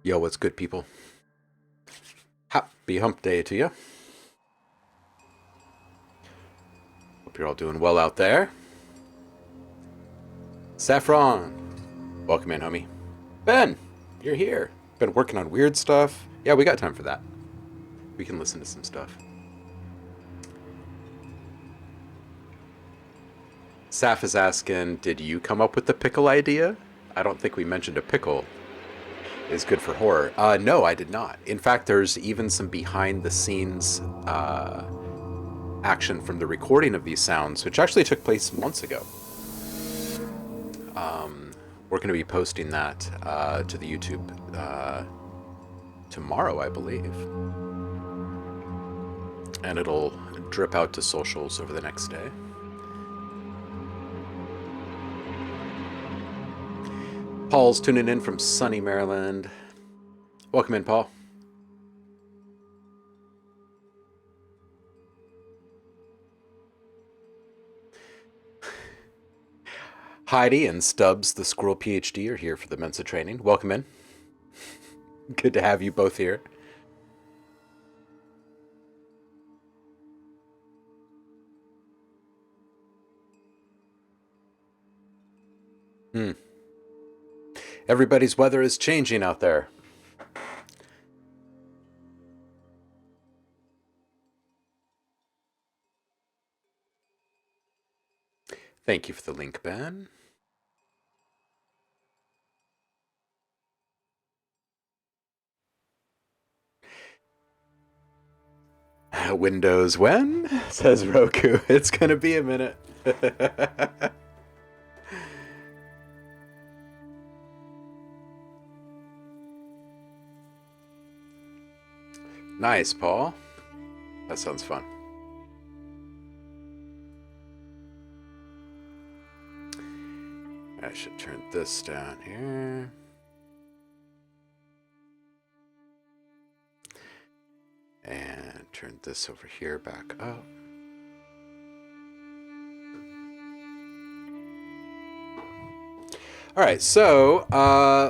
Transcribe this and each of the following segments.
Yo, what's good, people? Happy hump day to you. Hope you're all doing well out there. Saffron, welcome in, homie. Ben, you're here. Been working on weird stuff. Yeah, we got time for that. We can listen to some stuff. Saf is asking, did you come up with the pickle idea? I don't think we mentioned a pickle is good for horror. No, I did not. In fact, there's even some behind-the-scenes action from the recording of these sounds, which actually took place months ago. We're going to be posting that to the YouTube tomorrow, I believe. And it'll drip out to socials over the next day. Paul's tuning in from sunny Maryland. Welcome in, Paul. Heidi and Stubbs, the Squirrel PhD, are here for the Mensa training. Welcome in. Good to have you both here. Everybody's weather is changing out there. Thank you for the link, Ben. Windows when? Says Roku. It's gonna be a minute. Nice, Paul. That sounds fun. I should turn this down here. And turn this over here back up. All right, so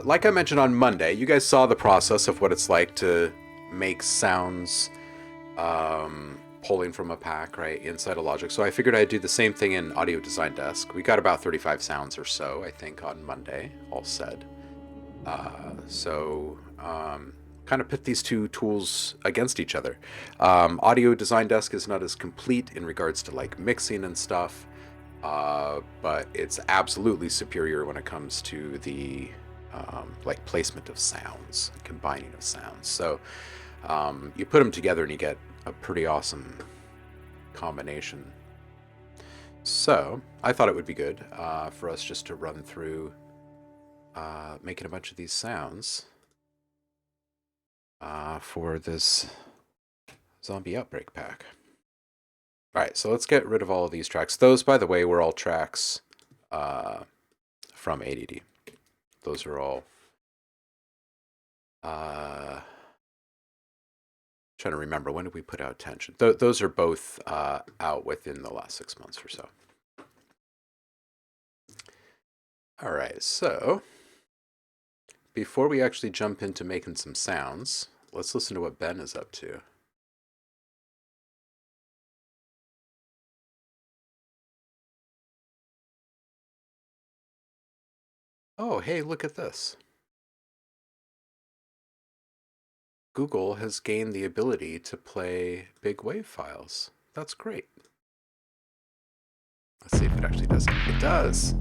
like I mentioned on Monday, you guys saw the process of what it's like to make sounds pulling from a pack, right, inside of Logic. So I figured I'd do the same thing in Audio Design Desk. We got about 35 sounds or so, I think, on Monday, all said. Kind of pit these two tools against each other. Audio Design Desk is not as complete in regards to like mixing and stuff, but it's absolutely superior when it comes to the like placement of sounds, combining of sounds. So you put them together and you get a pretty awesome combination. So I thought it would be good for us just to run through making a bunch of these sounds for this zombie outbreak pack. All right, so let's get rid of all of these tracks. Those, by the way, were all tracks from ADD. Those are all trying to remember, when did we put out Tension? Those are both out within the last 6 months or so. All right, so before we actually jump into making some sounds, let's listen to what Ben is up to. Oh, hey, look at this. Google has gained the ability to play big WAV files. That's great. Let's see if it actually does it. It does.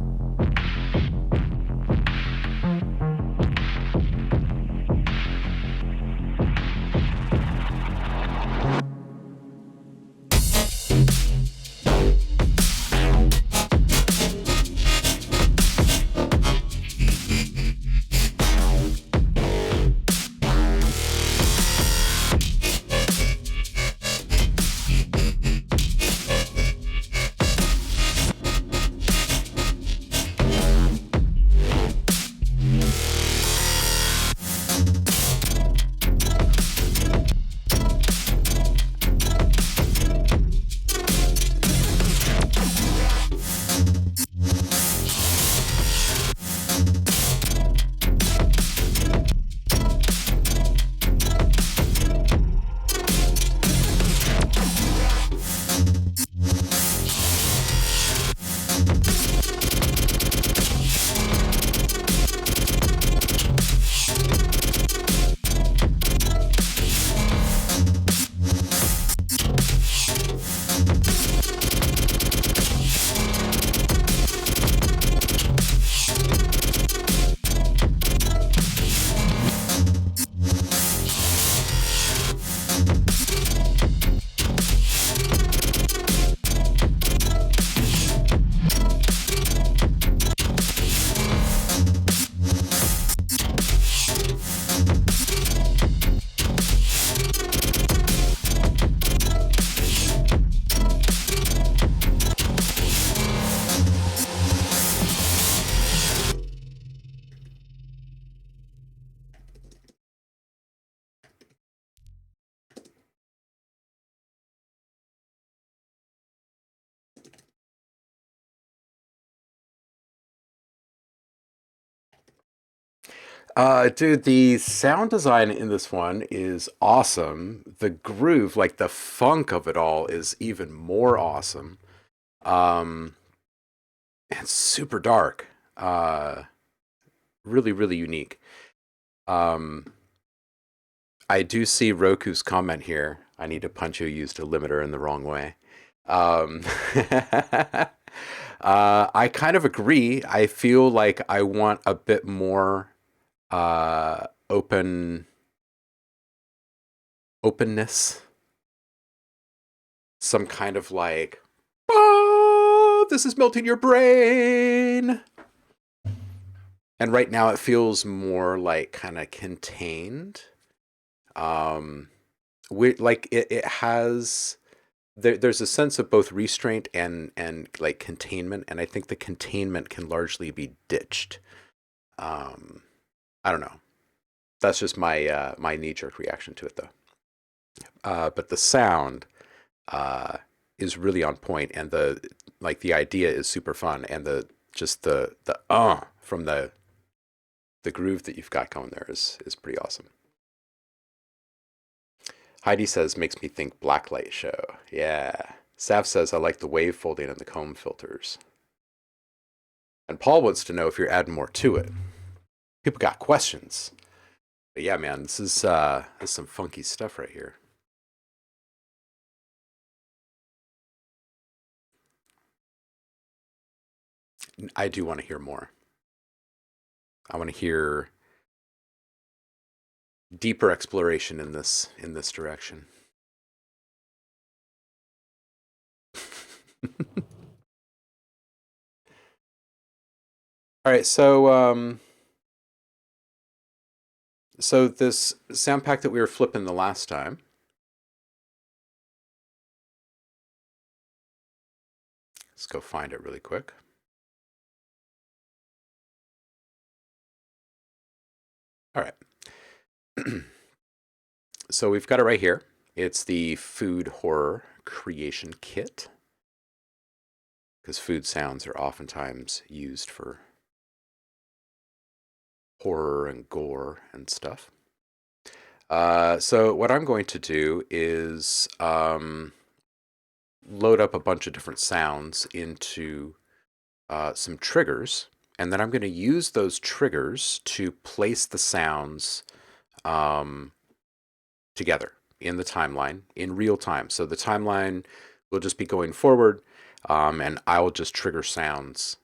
Dude, the sound design in this one is awesome. The groove, like the funk of it all, is even more awesome. Um, and super dark. Uh, really, really unique. Um, I do see Roku's comment here. I need to punch you used a limiter in the wrong way. Um, I kind of agree. I feel like I want a bit more openness, some kind of like, oh, this is melting your brain. And right now it feels more like kind of contained. Um, like it has there's a sense of both restraint and like containment, and I think the containment can largely be ditched. Um, I don't know. That's just my knee jerk reaction to it, though. But the sound uh, is really on point, and the idea is super fun, and the from the groove that you've got going there is pretty awesome. Heidi says makes me think blacklight show. Yeah. Saf says I like the wave folding and the comb filters. And Paul wants to know if you're adding more to it. People got questions. But yeah, man, this is some funky stuff right here. I do want to hear more. I want to hear deeper exploration in this direction. All right, so this sound pack that we were flipping the last time. Let's go find it really quick. All right. So we've got it right here. It's the food horror creation kit, because food sounds are oftentimes used for horror and gore and stuff. So what I'm going to do is load up a bunch of different sounds into some triggers, and then I'm going to use those triggers to place the sounds um, together in the timeline in real time. So the timeline will just be going forward, and I will just trigger sounds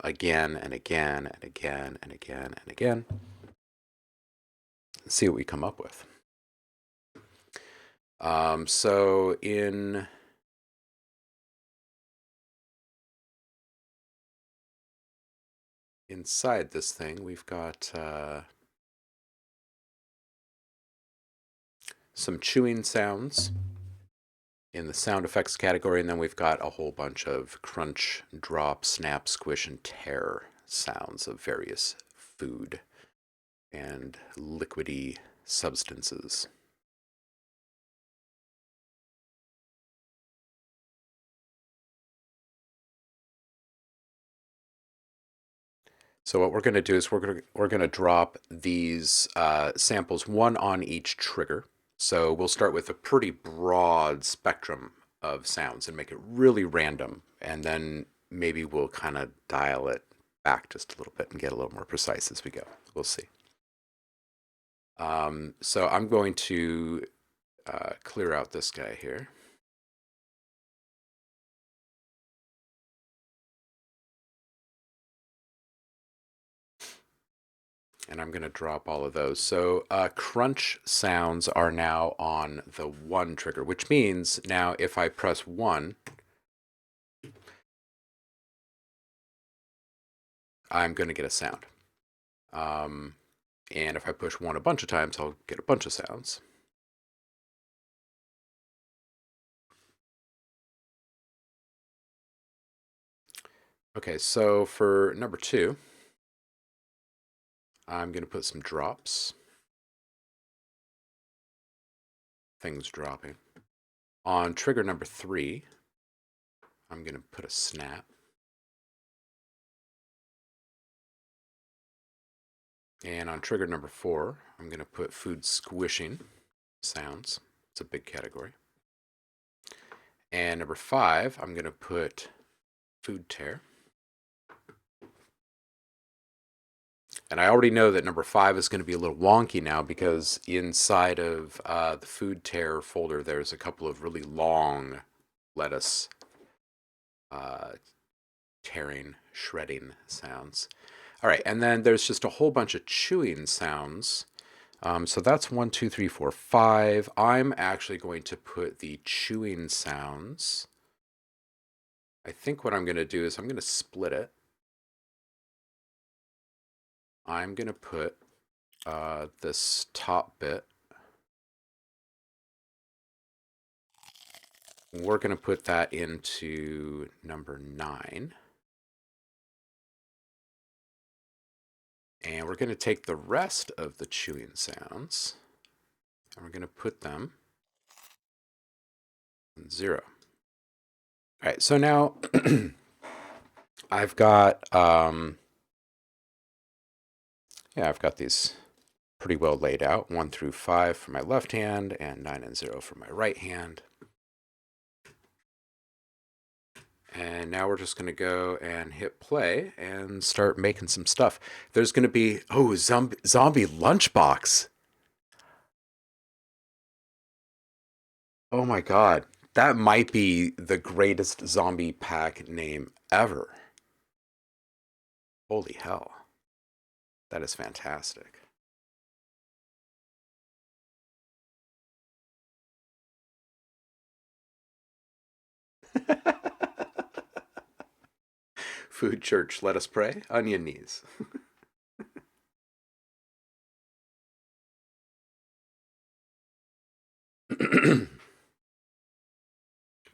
again and again and again and again and again. See what we come up with. So inside this thing, we've got some chewing sounds in the sound effects category, and then we've got a whole bunch of crunch, drop, snap, squish, and tear sounds of various food and liquidy substances. So what we're going to do is we're going to drop these samples, one on each trigger. So we'll start with a pretty broad spectrum of sounds and make it really random, and then maybe we'll kind of dial it back just a little bit and get a little more precise as we go. We'll see. So I'm going to clear out this guy here. And I'm going to drop all of those. So crunch sounds are now on the 1 trigger, which means now if I press 1, I'm going to get a sound. And if I push 1 a bunch of times, I'll get a bunch of sounds. Okay, so for number 2, I'm going to put some drops. Things dropping. On trigger number 3, I'm going to put a snap. And on trigger number 4, I'm going to put food squishing sounds. It's a big category. And number 5, I'm going to put food tear. And I already know that number 5 is going to be a little wonky now because inside of the food tear folder, there's a couple of really long lettuce tearing, shredding sounds. All right, and then there's just a whole bunch of chewing sounds. So that's 1, 2, 3, 4, 5. I'm actually going to put the chewing sounds. I think what I'm going to do is I'm going to split it. I'm going to put this top bit. We're going to put that into number 9. And we're going to take the rest of the chewing sounds and we're going to put them in 0. All right, so now I've got I've got these pretty well laid out, 1 through 5 for my left hand and 9 and 0 for my right hand. And now we're just going to go and hit play and start making some stuff. There's going to be, zombie lunchbox. Oh my God. That might be the greatest zombie pack name ever. Holy hell. That is fantastic. Food church, let us pray. Onion knees.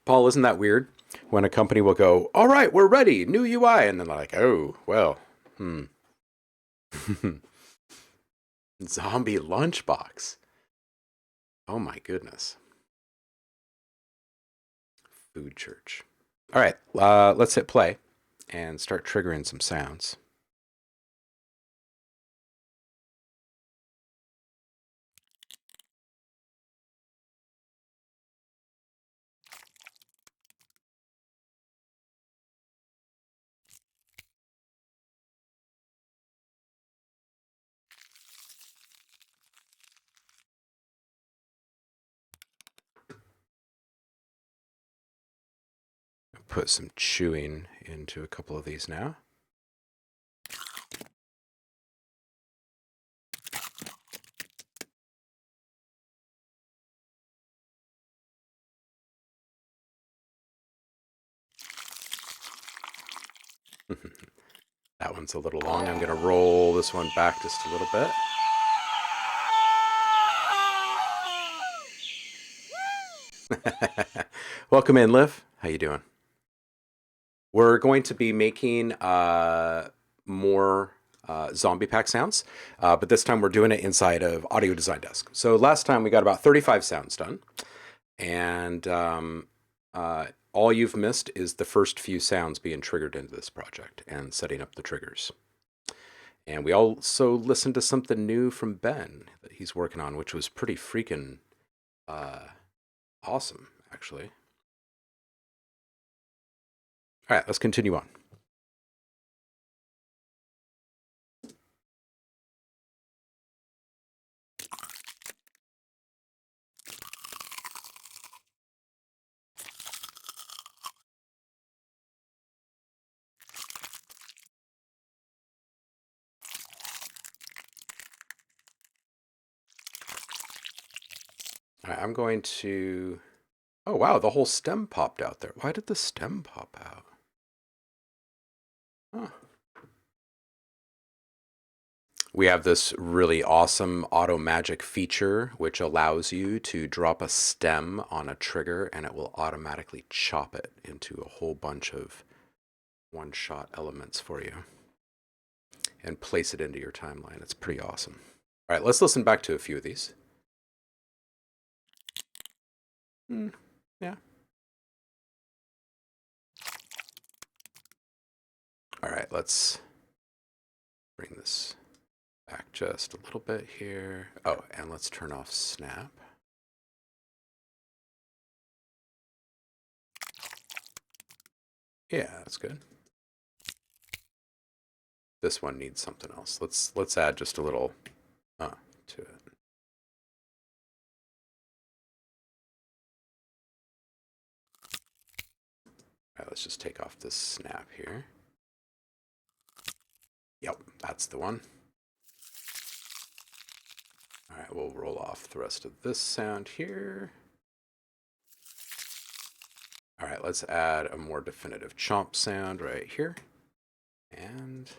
Paul, isn't that weird? When a company will go, all right, we're ready, new UI, and then they're like, oh, well, Zombie lunchbox. Oh my goodness. Food church. All right, let's hit play and start triggering some sounds. Put some chewing into a couple of these now. That one's a little long. I'm going to roll this one back just a little bit. Welcome in, Liv. How you doing? We're going to be making more zombie pack sounds, but this time we're doing it inside of Audio Design Desk. So last time we got about 35 sounds done, and all you've missed is the first few sounds being triggered into this project and setting up the triggers. And we also listened to something new from Ben that he's working on, which was pretty freaking awesome, actually. All right, let's continue on. All right, I'm going to... Oh, wow, the whole stem popped out there. Why did the stem pop out? Huh. We have this really awesome auto magic feature which allows you to drop a stem on a trigger and it will automatically chop it into a whole bunch of one-shot elements for you and place it into your timeline. It's pretty awesome. All right, let's listen back to a few of these. Yeah. All right, let's bring this back just a little bit here. Oh, and let's turn off snap. Yeah, that's good. This one needs something else. Let's add just a little to it. All right, let's just take off this snap here. Yep, that's the one. All right, we'll roll off the rest of this sound here. All right, let's add a more definitive chomp sound right here. And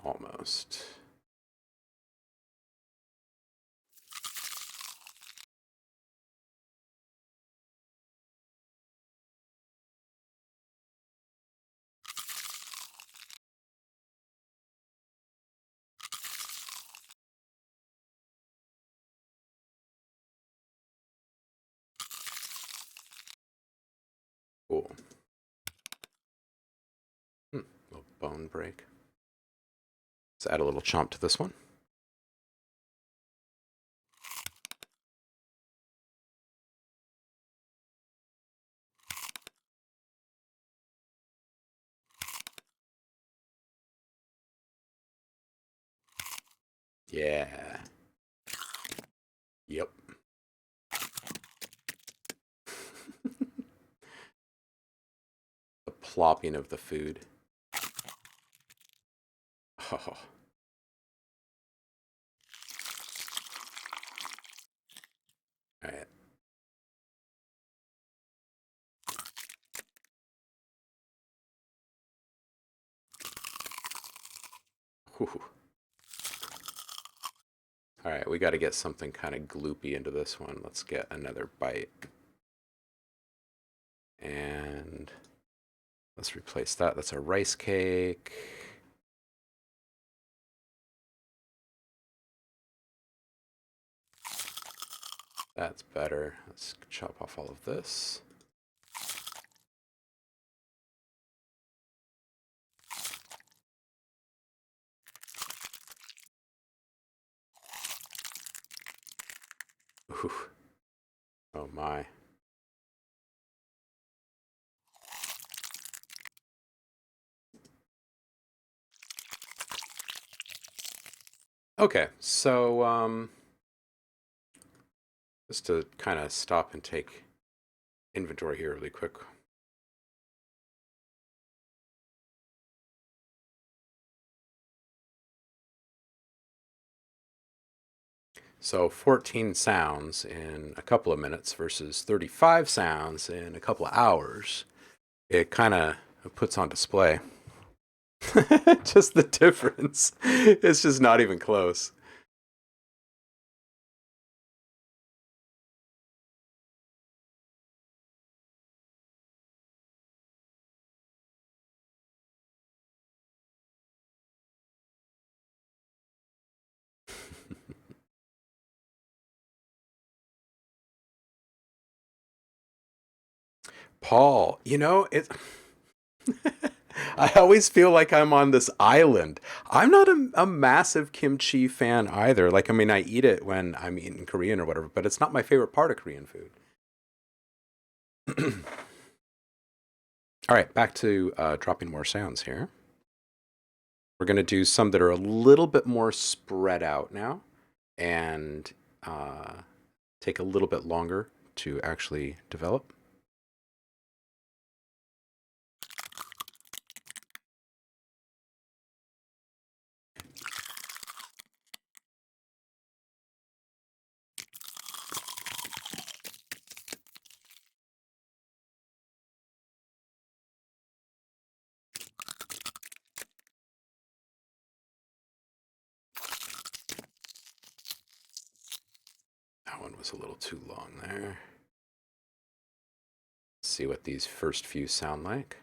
almost. Cool. Little bone break. Let's add a little chomp to this one. Yeah. Yep. The plopping of the food. Oh. All right. Whew. All right, we got to get something kind of gloopy into this one. Let's get another bite. And let's replace that. That's a rice cake. That's better. Let's chop off all of this. Ooh. Oh my. Okay, so just to kind of stop and take inventory here really quick. So 14 sounds in a couple of minutes versus 35 sounds in a couple of hours. It kind of puts on display just the difference. It's just not even close. Paul, you know, it I always feel like I'm on this island. I'm not a massive kimchi fan either. Like, I mean, I eat it when I'm eating Korean or whatever, but it's not my favorite part of Korean food. All right, back to dropping more sounds here. We're going to do some that are a little bit more spread out now and take a little bit longer to actually develop. That one was a little too long there. Let's see what these first few sound like.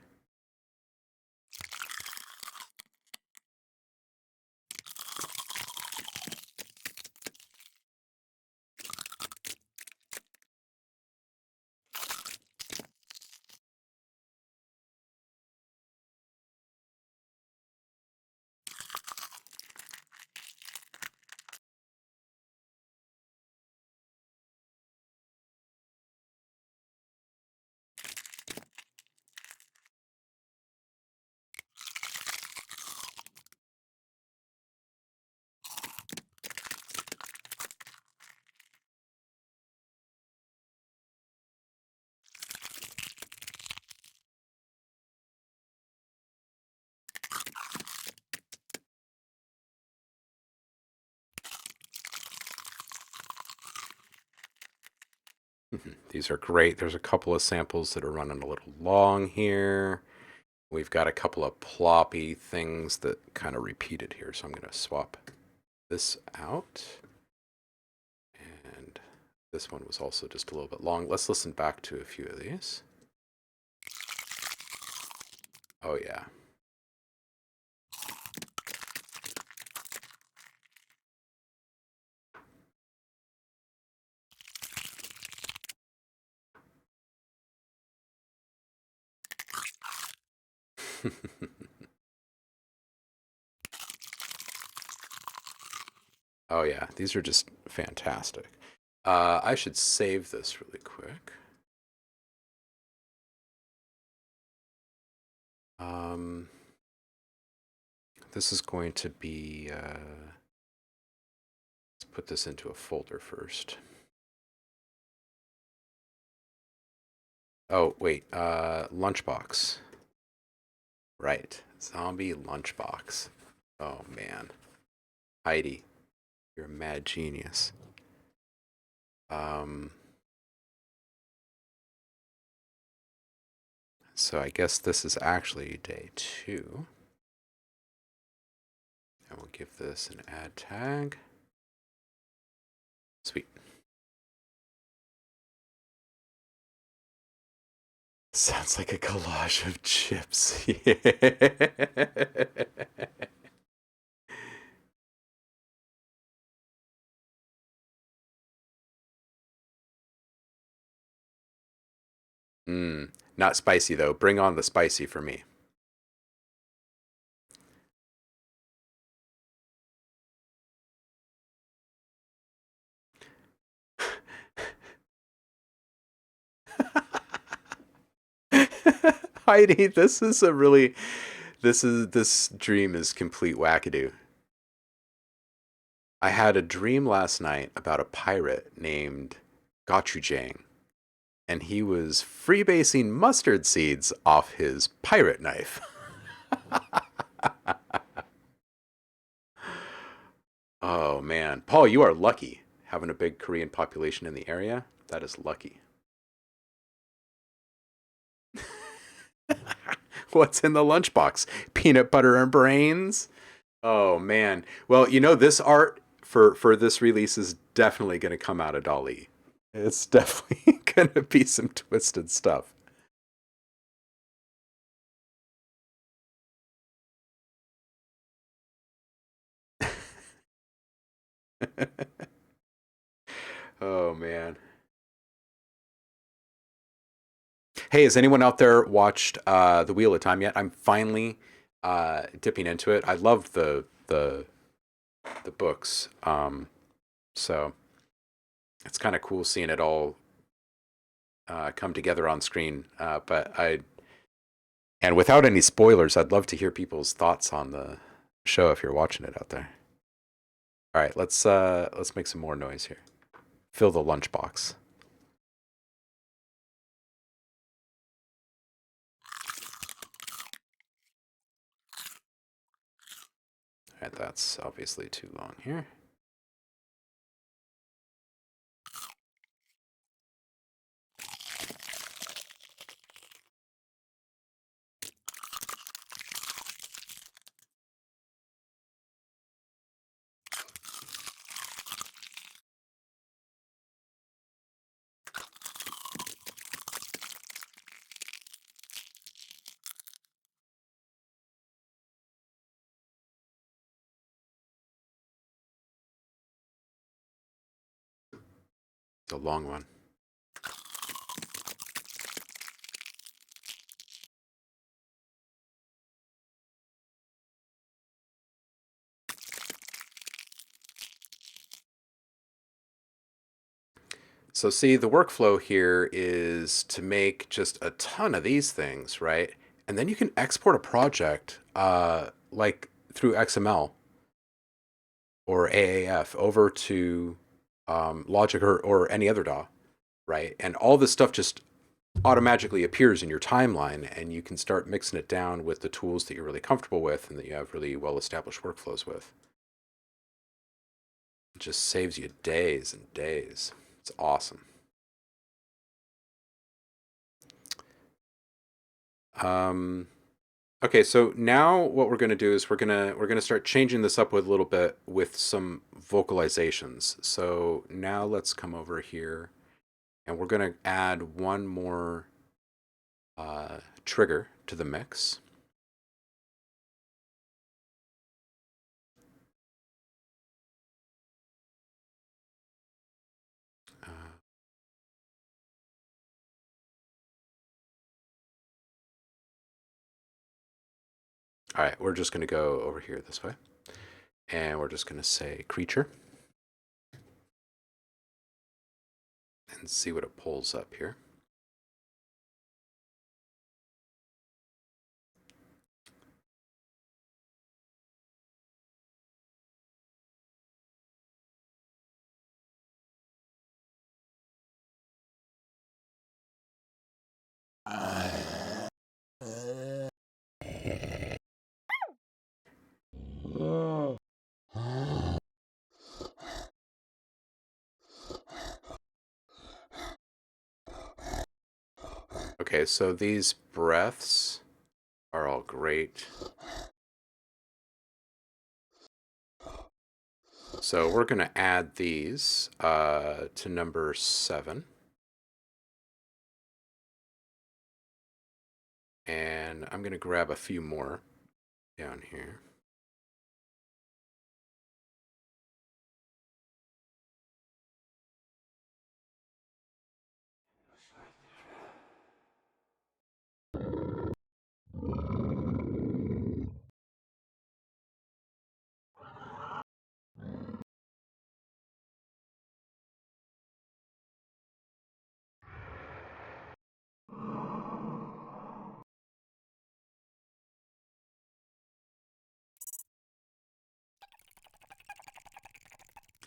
These are great. There's a couple of samples that are running a little long here. We've got a couple of ploppy things that kind of repeated here, so I'm going to swap this out. And this one was also just a little bit long. Let's listen back to a few of these. Oh, yeah. Oh, yeah. These are just fantastic. I should save this really quick. This is going to be, let's put this into a folder first. Oh, wait, lunchbox. Right, zombie lunchbox. Oh, man. Heidi, you're a mad genius. So I guess this is actually day 2. And we'll give this an add tag. Sweet. Sounds like a collage of chips. Not spicy though. Bring on the spicy for me. Heidi, this dream is complete wackadoo. I had a dream last night about a pirate named Gochujang, and he was freebasing mustard seeds off his pirate knife. Oh man, Paul, you are lucky having a big Korean population in the area. That is lucky. What's in the lunchbox? Peanut butter and brains? Oh man. Well, this art for this release is definitely going to come out of Dolly. It's definitely going to be some twisted stuff. Oh man. Hey, has anyone out there watched The Wheel of Time yet? I'm finally dipping into it. I love the books. So it's kind of cool seeing it all come together on screen. And without any spoilers, I'd love to hear people's thoughts on the show if you're watching it out there. All right, let's make some more noise here. Fill the lunchbox. All right, that's obviously too long here. It's a long one. So see, the workflow here is to make just a ton of these things, right? And then you can export a project like through XML or AAF over to Logic or any other DAW, right? And all this stuff just automatically appears in your timeline, and you can start mixing it down with the tools that you're really comfortable with and that you have really well-established workflows with. It just saves you days and days. It's awesome. Okay, so now what we're going to do is we're gonna start changing this up with a little bit with some vocalizations. So now let's come over here and we're going to add one more trigger to the mix. Uh, all right, we're just going to go over here this way, and we're just going to say creature and see what it pulls up here. Okay, so these breaths are all great. So we're going to add these to number 7. And I'm going to grab a few more down here.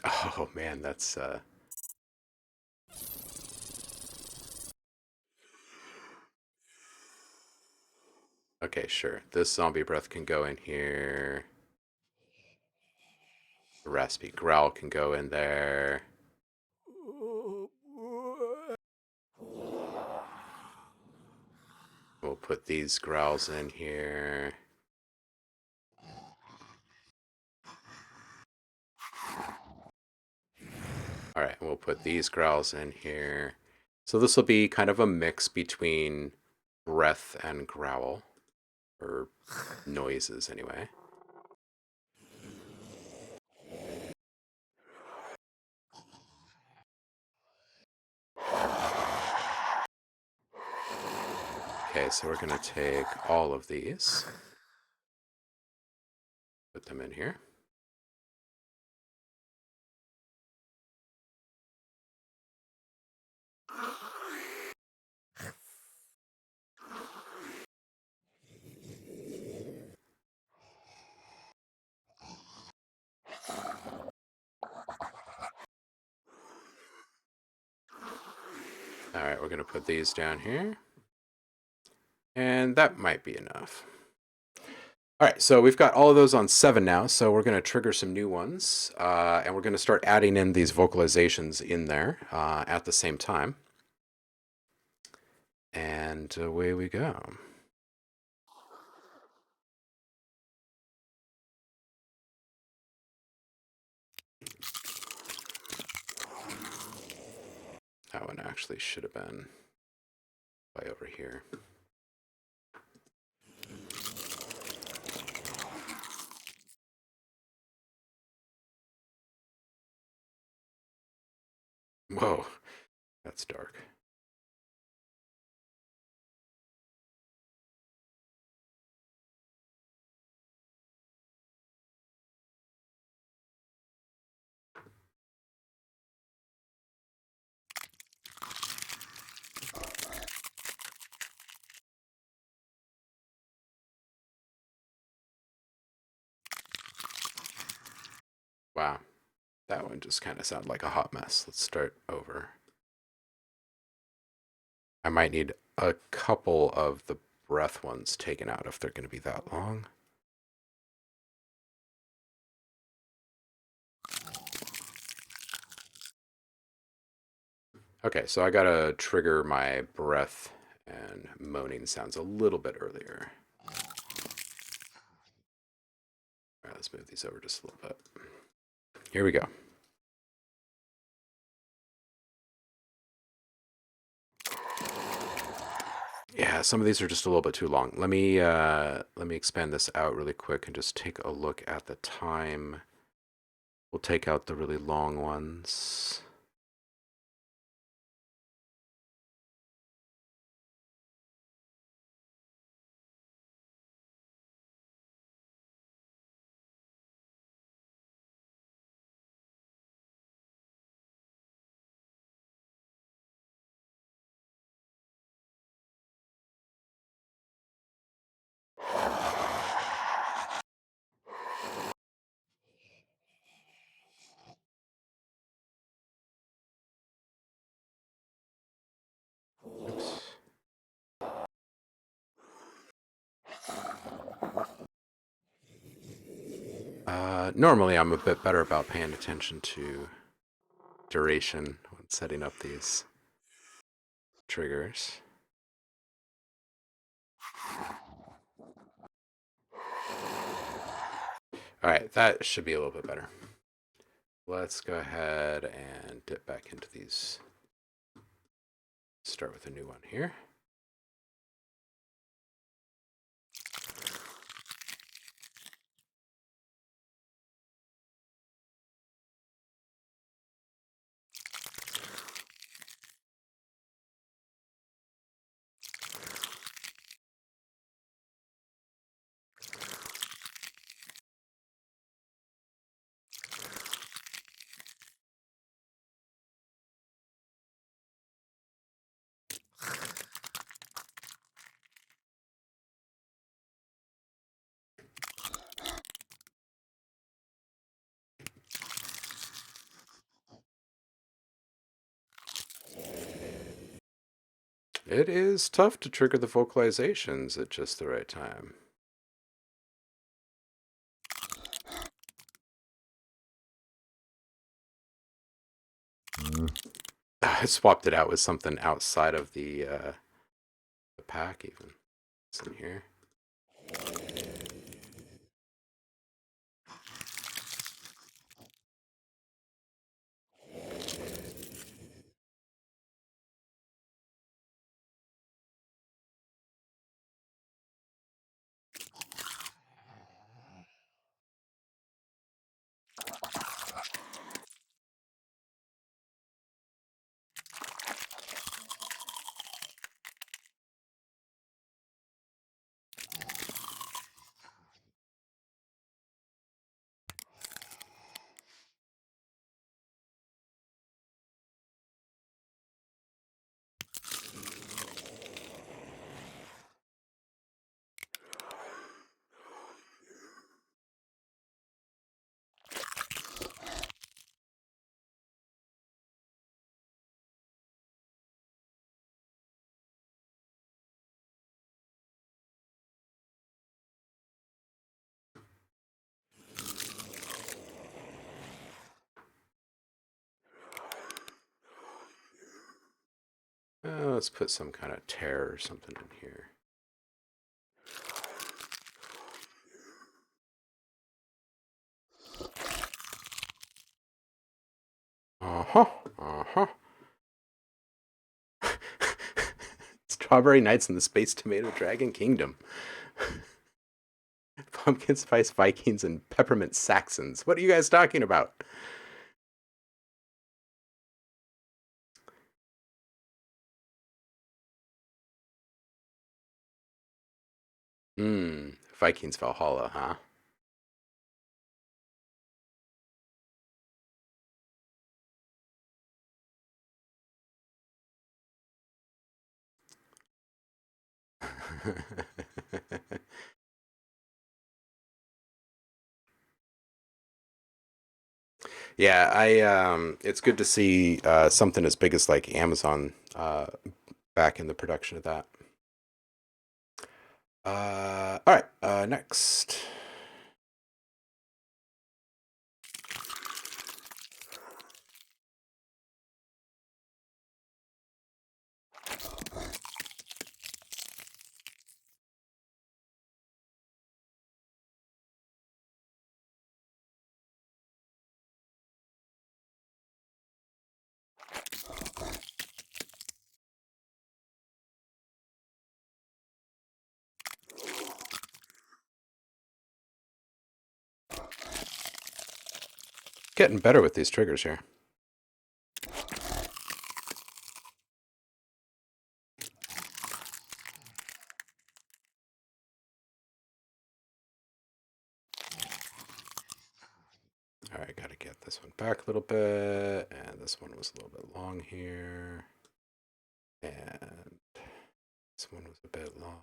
Oh man, that's okay, sure. This zombie breath can go in here. The raspy growl can go in there. We'll put these growls in here. All right, we'll put these growls in here. So this will be kind of a mix between breath and growl, or noises anyway. Okay, so we're going to take all of these, put them in here. All right, we're going to put these down here. And that might be enough. All right, so we've got all of those on 7 now, so we're going to trigger some new ones, and we're going to start adding in these vocalizations in there at the same time. And away we go. That one actually should have been way over here. Whoa, that's dark. Wow, that one just kind of sounded like a hot mess. Let's start over. I might need a couple of the breath ones taken out if they're going to be that long. Okay, so I gotta trigger my breath And moaning sounds a little bit earlier. All right, let's move these over just a little bit. Here we go. Yeah, some of these are just a little bit too long. Let me expand this out really quick and just take a look at the time. We'll take out the really long ones. Oops. Normally I'm a bit better about paying attention to duration when setting up these triggers. All right, that should be a little bit better. Let's go ahead and dip back into these. Start with a new one here. It is tough to trigger the vocalizations at just the right time. I swapped it out with something outside of the pack even. It's in here. Let's put some kind of tear or something in here. Uh-huh. Uh-huh. Strawberry Nights in the Space Tomato Dragon Kingdom. Pumpkin Spice Vikings and Peppermint Saxons. What are you guys talking about? Vikings Valhalla, huh? Yeah, it's good to see something as big as like Amazon back in the production of that. All right, next. Getting better with these triggers here. All right, got to get this one back a little bit, and this one was a little bit long here, and this one was a bit long.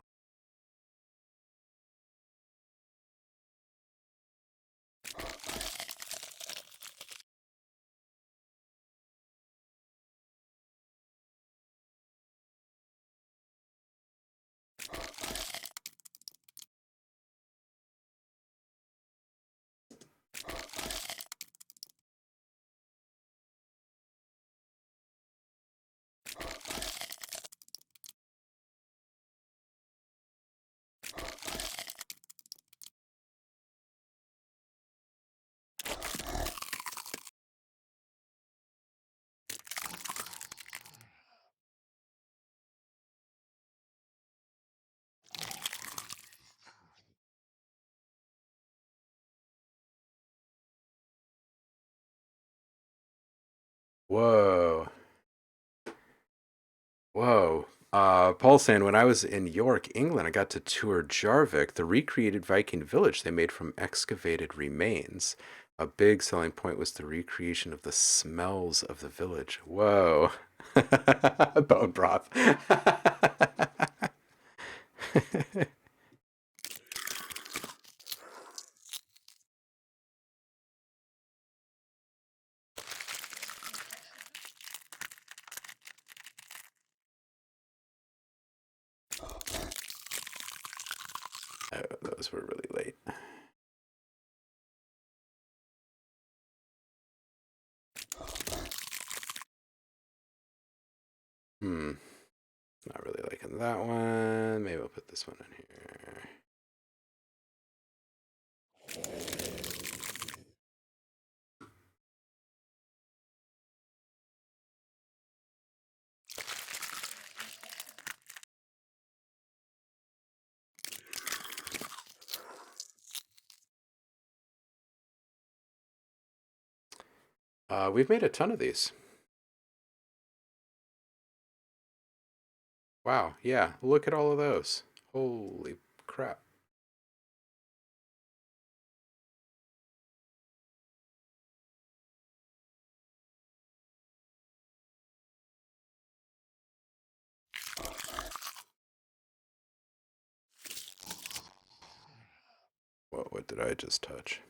Whoa. Whoa. Paul's saying, when I was in York, England, I got to tour Jarvik, the recreated Viking village they made from excavated remains. A big selling point was the recreation of the smells of the village. Whoa. Bone broth. Oh, those were really late. Hmm. Not really liking that one. Maybe I'll put this one in here. We've made a ton of these. Wow, yeah, look at all of those. Holy crap. What did I just touch?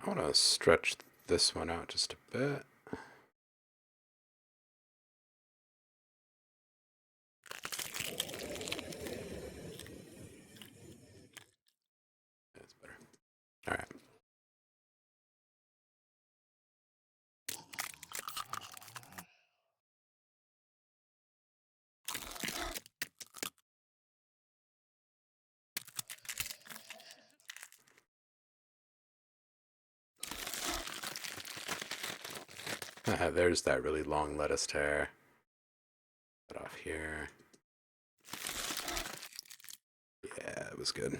I want to stretch this one out just a bit. There's that really long lettuce tear. Cut off here. Yeah, it was good.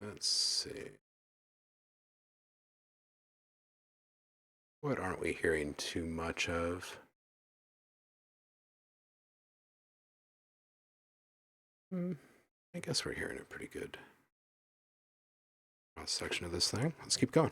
Let's see. What aren't we hearing too much of? I guess we're hearing a pretty good cross section of this thing. Let's keep going.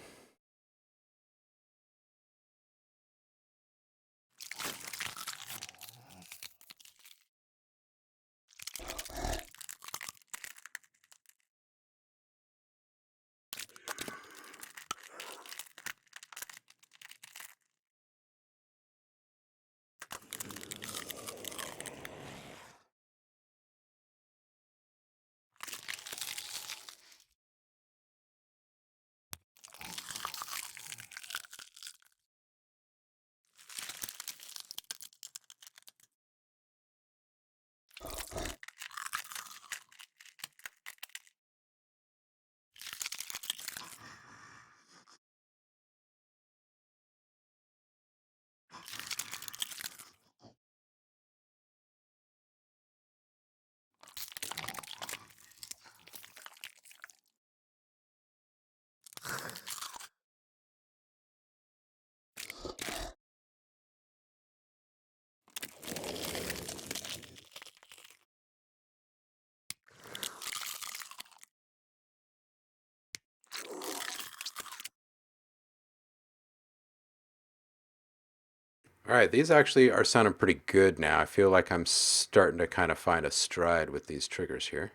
All right, these actually are sounding pretty good now. I feel like I'm starting to kind of find a stride with these triggers here.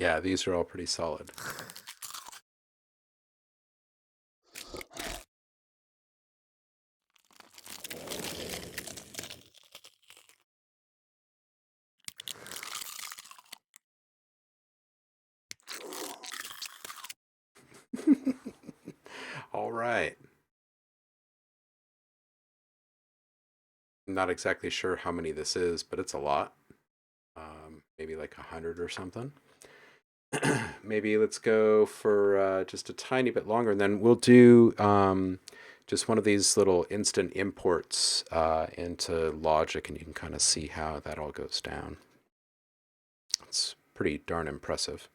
Yeah, these are all pretty solid. All right. I'm not exactly sure how many this is, but it's a lot. Maybe like 100 or something. Maybe let's go for just a tiny bit longer, and then we'll do just one of these little instant imports into Logic, and you can kind of see how that all goes down. It's pretty darn impressive.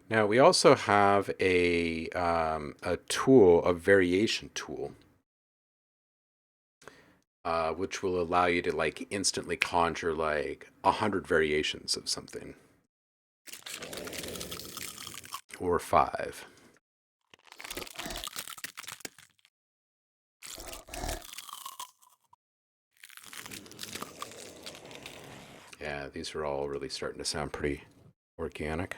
Now we also have a tool, a variation tool, which will allow you to like instantly conjure like 100 variations of something, or 5. Yeah, these are all really starting to sound pretty organic.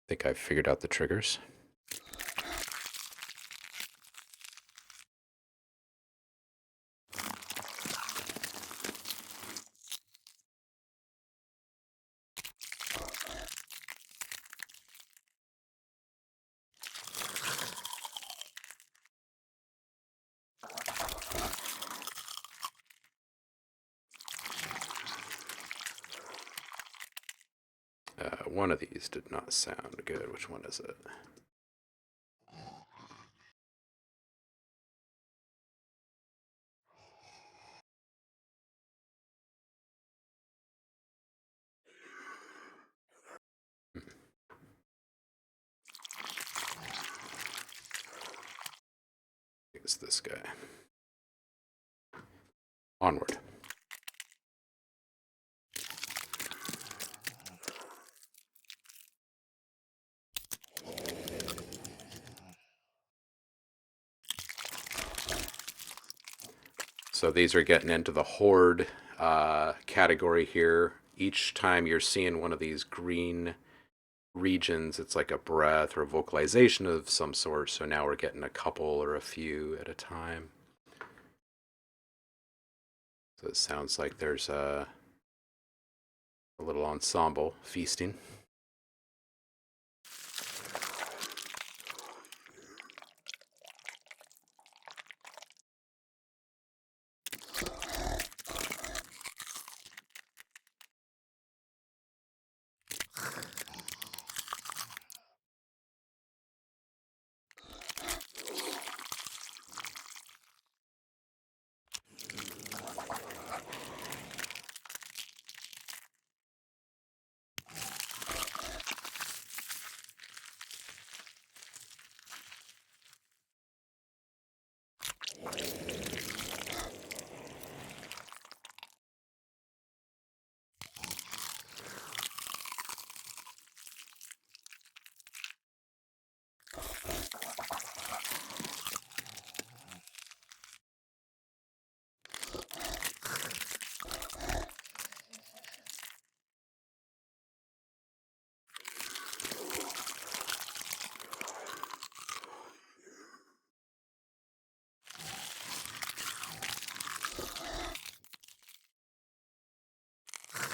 I think I've figured out the triggers. One of these did not sound good. Which one is it? It's this guy. Onward. So these are getting into the horde category here. Each time you're seeing one of these green regions, it's like a breath or a vocalization of some sort. So now we're getting a couple or a few at a time. So it sounds like there's a little ensemble feasting.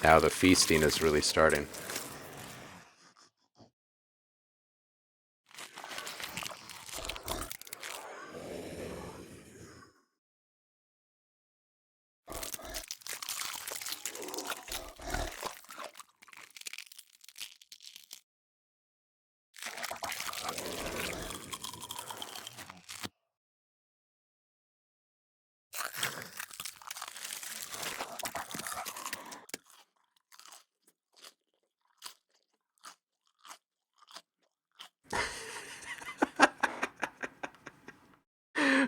Now the feasting is really starting.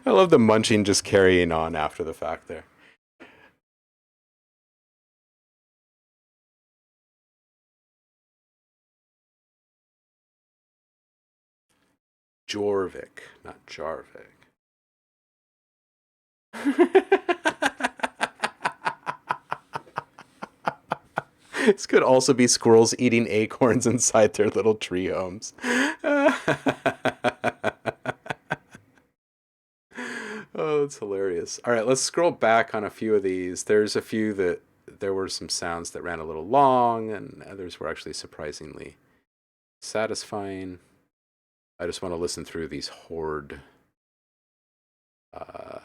I love the munching just carrying on after the fact there. Jorvik, not Jarvik. This could also be squirrels eating acorns inside their little tree homes. Oh, that's hilarious. All right, let's scroll back on a few of these. There's a few that there were some sounds that ran a little long, and others were actually surprisingly satisfying. I just want to listen through these horde uh,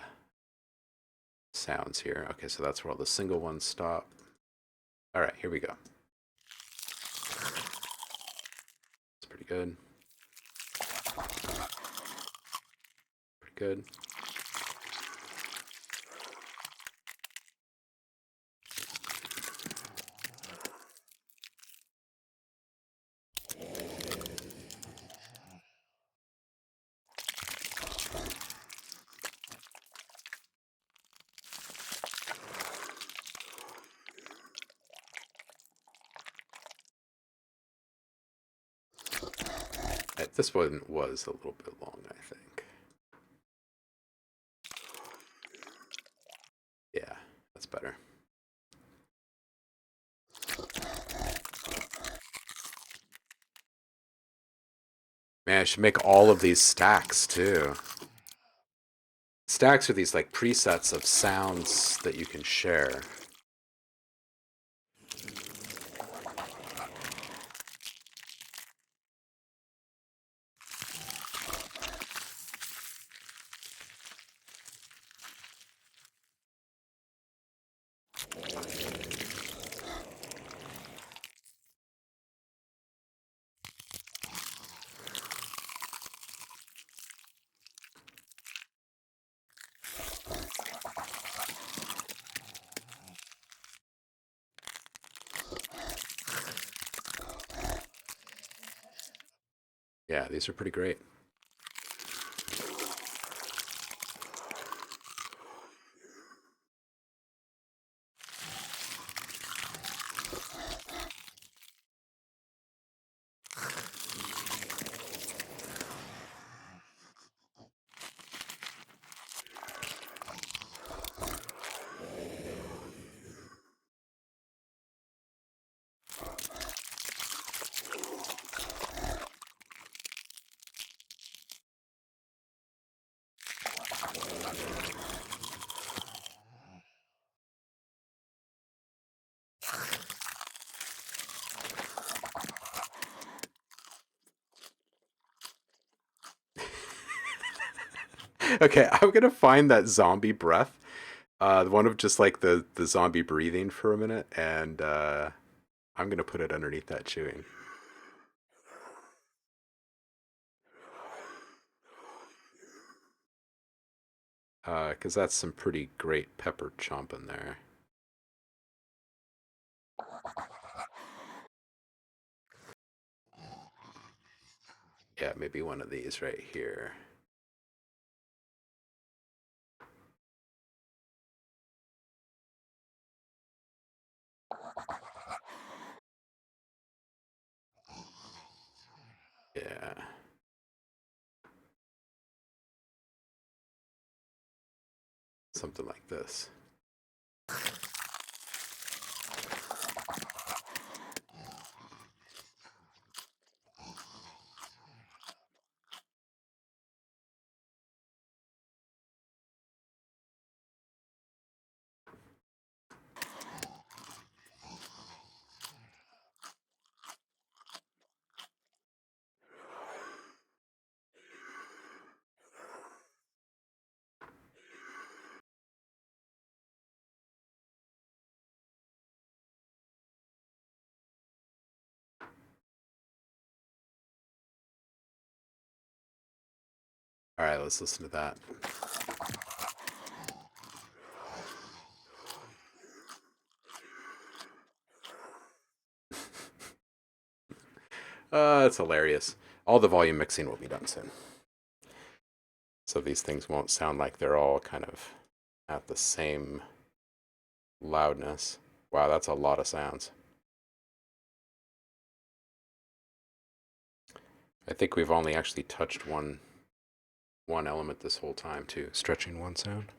sounds here. Okay, so that's where all the single ones stop. All right, here we go. It's pretty good. Pretty good. This one was a little bit long, I think. Yeah, that's better. Man, I should make all of these stacks too. Stacks are these like presets of sounds that you can share. Yeah, these are pretty great. Okay, I'm gonna find that zombie breath, the one of just like the zombie breathing for a minute, and I'm gonna put it underneath that chewing. Because that's some pretty great pepper chomping there. Yeah, maybe one of these right here. Yeah. Something like this. All right, let's listen to that. It's hilarious. All the volume mixing will be done soon. So these things won't sound like they're all kind of at the same loudness. Wow, that's a lot of sounds. I think we've only actually touched one element this whole time too, stretching one sound.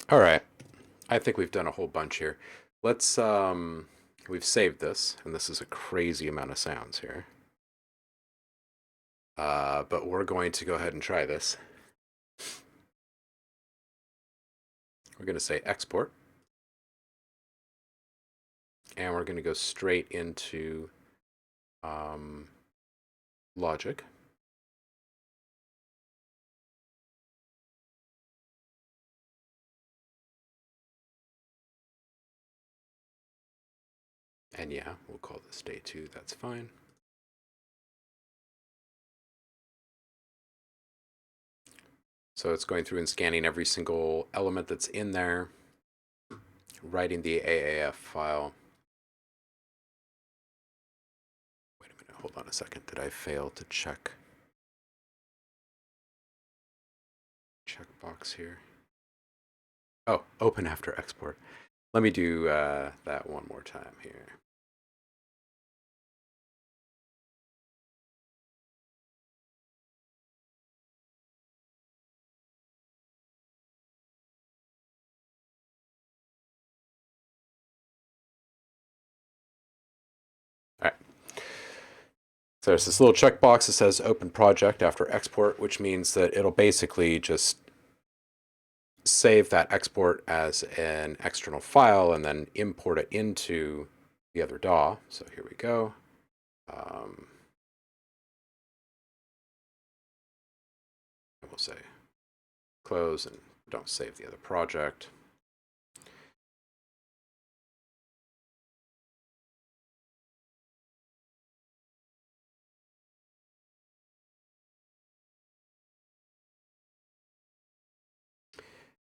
All right. I think we've done a whole bunch here. Let's we've saved this, and this is a crazy amount of sounds here. But we're going to go ahead and try this. We're going to say export, and we're going to go straight into um, Logic. And yeah, we'll call this day 2. That's fine. So it's going through and scanning every single element that's in there, writing the AAF file. Wait a minute, hold on a second. Did I fail to check box here? Oh, open after export. Let me do that one more time here. All right. So there's this little checkbox that says open project after export, which means that it'll basically just save that export as an external file and then import it into the other DAW. So here we go. We'll say close and don't save the other project.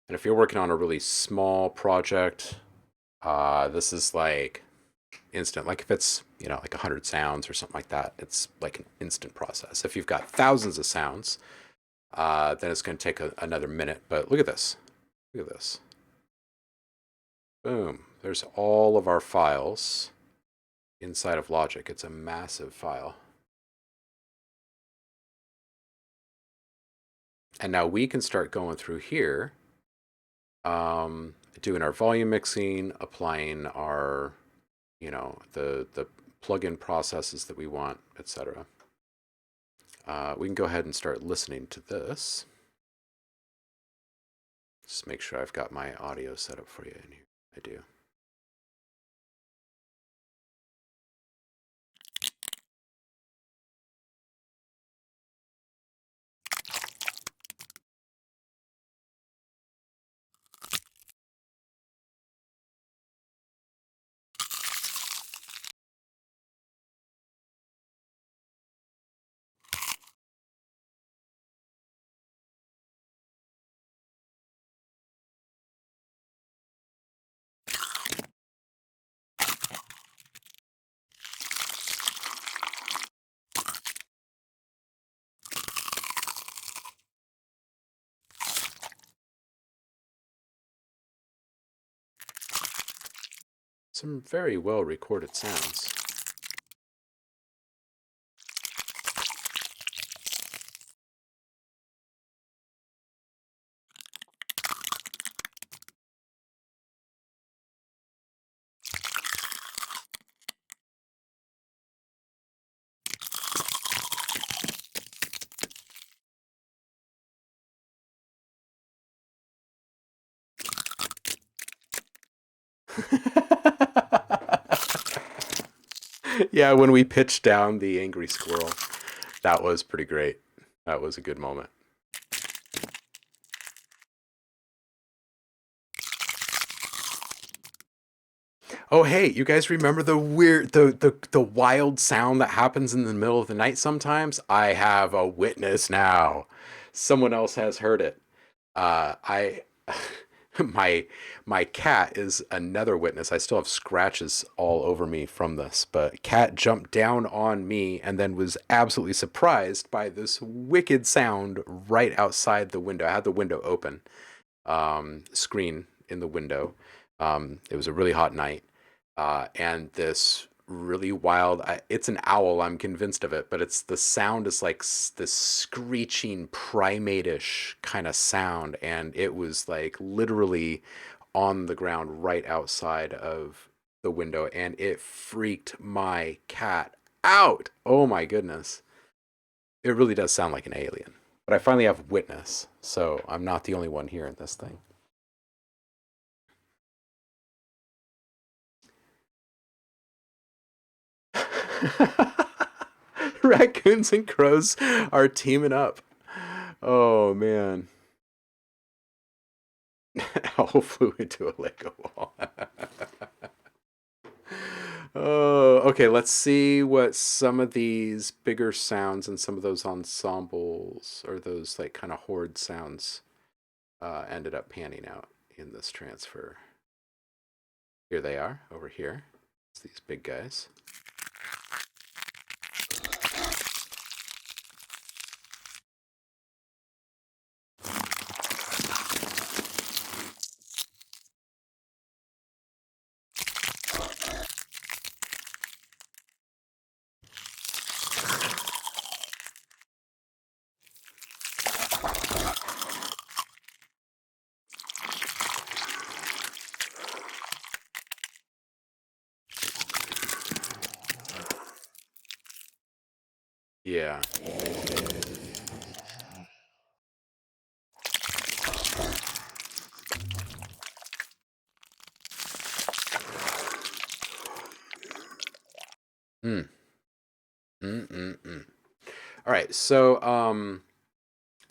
And if you're working on a really small project, this is like instant. Like if it's, like 100 sounds or something like that, it's like an instant process. If you've got thousands of sounds, then it's going to take another minute. But look at this. Look at this. Boom. There's all of our files inside of Logic. It's a massive file. And now we can start going through here, doing our volume mixing, applying our, the plugin processes that we want, etc. We can go ahead and start listening to this. Just make sure I've got my audio set up for you in here. I do. Some very well recorded sounds. Yeah, when we pitched down the angry squirrel, that was pretty great. That was a good moment. Oh, hey, you guys remember the weird, the wild sound that happens in the middle of the night sometimes? I have a witness now. Someone else has heard it. I my my cat is another witness. I still have scratches all over me from this, but cat jumped down on me and then was absolutely surprised by this wicked sound right outside the window. I had the window open, screen in the window. It was a really hot night, and this really wild, it's an owl, I'm convinced of it, but it's the sound is like this screeching primate-ish kind of sound, and it was like literally on the ground right outside of the window, and it freaked my cat out. Oh my goodness. It really does sound like an alien. But I finally have witness, so I'm not the only one hearing this thing. Raccoons and crows are teaming up. Oh man. Owl flew into a Lego wall. Oh, okay. Let's see what some of these bigger sounds and some of those ensembles or those like kind of horde sounds ended up panning out in this transfer. Here they are over here. It's these big guys. Yeah. Mm. Mm-mm-mm. All right. So,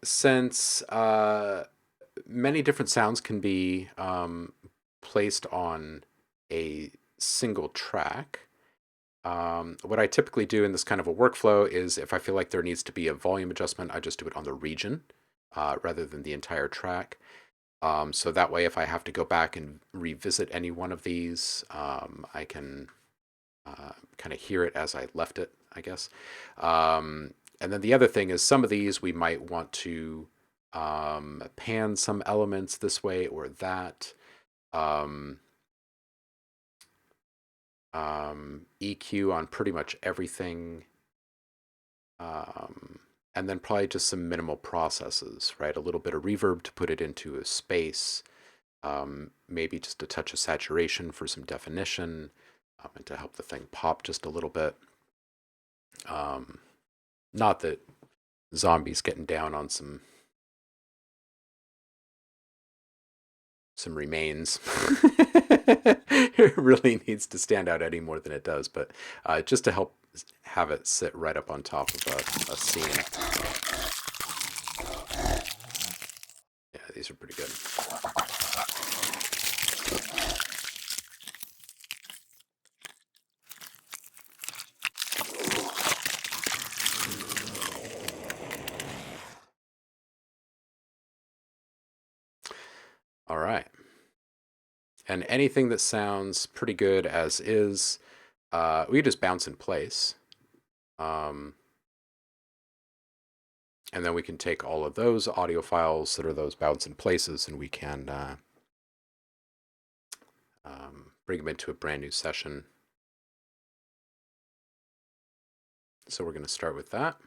since many different sounds can be placed on a single track, what I typically do in this kind of a workflow is if I feel like there needs to be a volume adjustment, I just do it on the region rather than the entire track. So that way, if I have to go back and revisit any one of these, I can kind of hear it as I left it, I guess. And then the other thing is some of these we might want to pan some elements this way or that. Um, EQ on pretty much everything. And then probably just some minimal processes, right? A little bit of reverb to put it into a space. Maybe just a touch of saturation for some definition and to help the thing pop just a little bit. Not that Zombie's getting down on some remains. It really needs to stand out any more than it does, but just to help have it sit right up on top of a scene. Yeah, these are pretty good. All right. And anything that sounds pretty good as is, we just bounce in place. And then we can take all of those audio files that are those bounce in places and we can bring them into a brand new session. So we're going to start with that.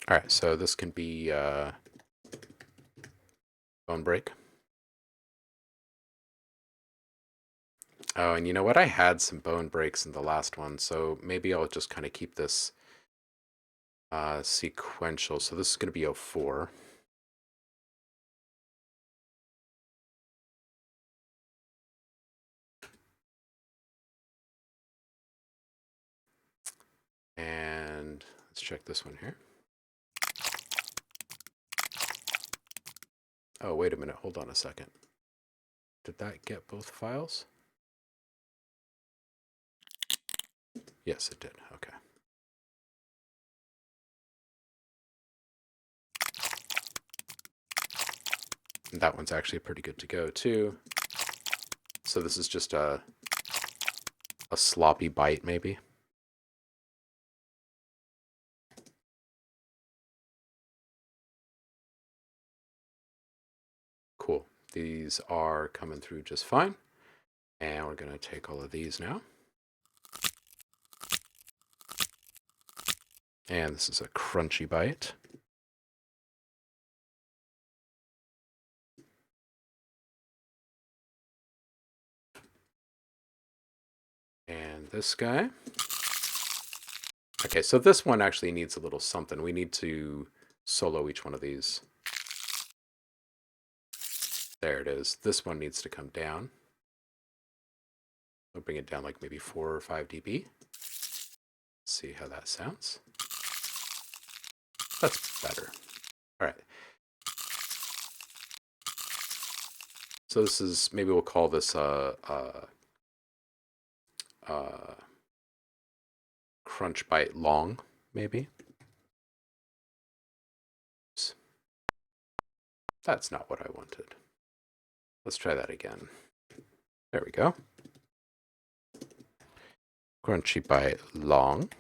All right, so this can be bone break. Oh, and you know what? I had some bone breaks in the last one, so maybe I'll just kind of keep this sequential. So this is going to be 04. And let's check this one here. Oh, wait a minute. Hold on a second. Did that get both files? Yes, it did. Okay. And that one's actually pretty good to go too. So this is just a sloppy bite, maybe. Cool. These are coming through just fine. And we're going to take all of these now. And this is a crunchy bite. And this guy. Okay, so this one actually needs a little something. We need to solo each one of these. There it is. This one needs to come down. I'll bring it down like maybe 4 or 5 dB. See how that sounds. That's better. All right. So this is, maybe we'll call this crunch bite long, maybe. That's not what I wanted. Let's try that again. There we go. Crunchy bite long.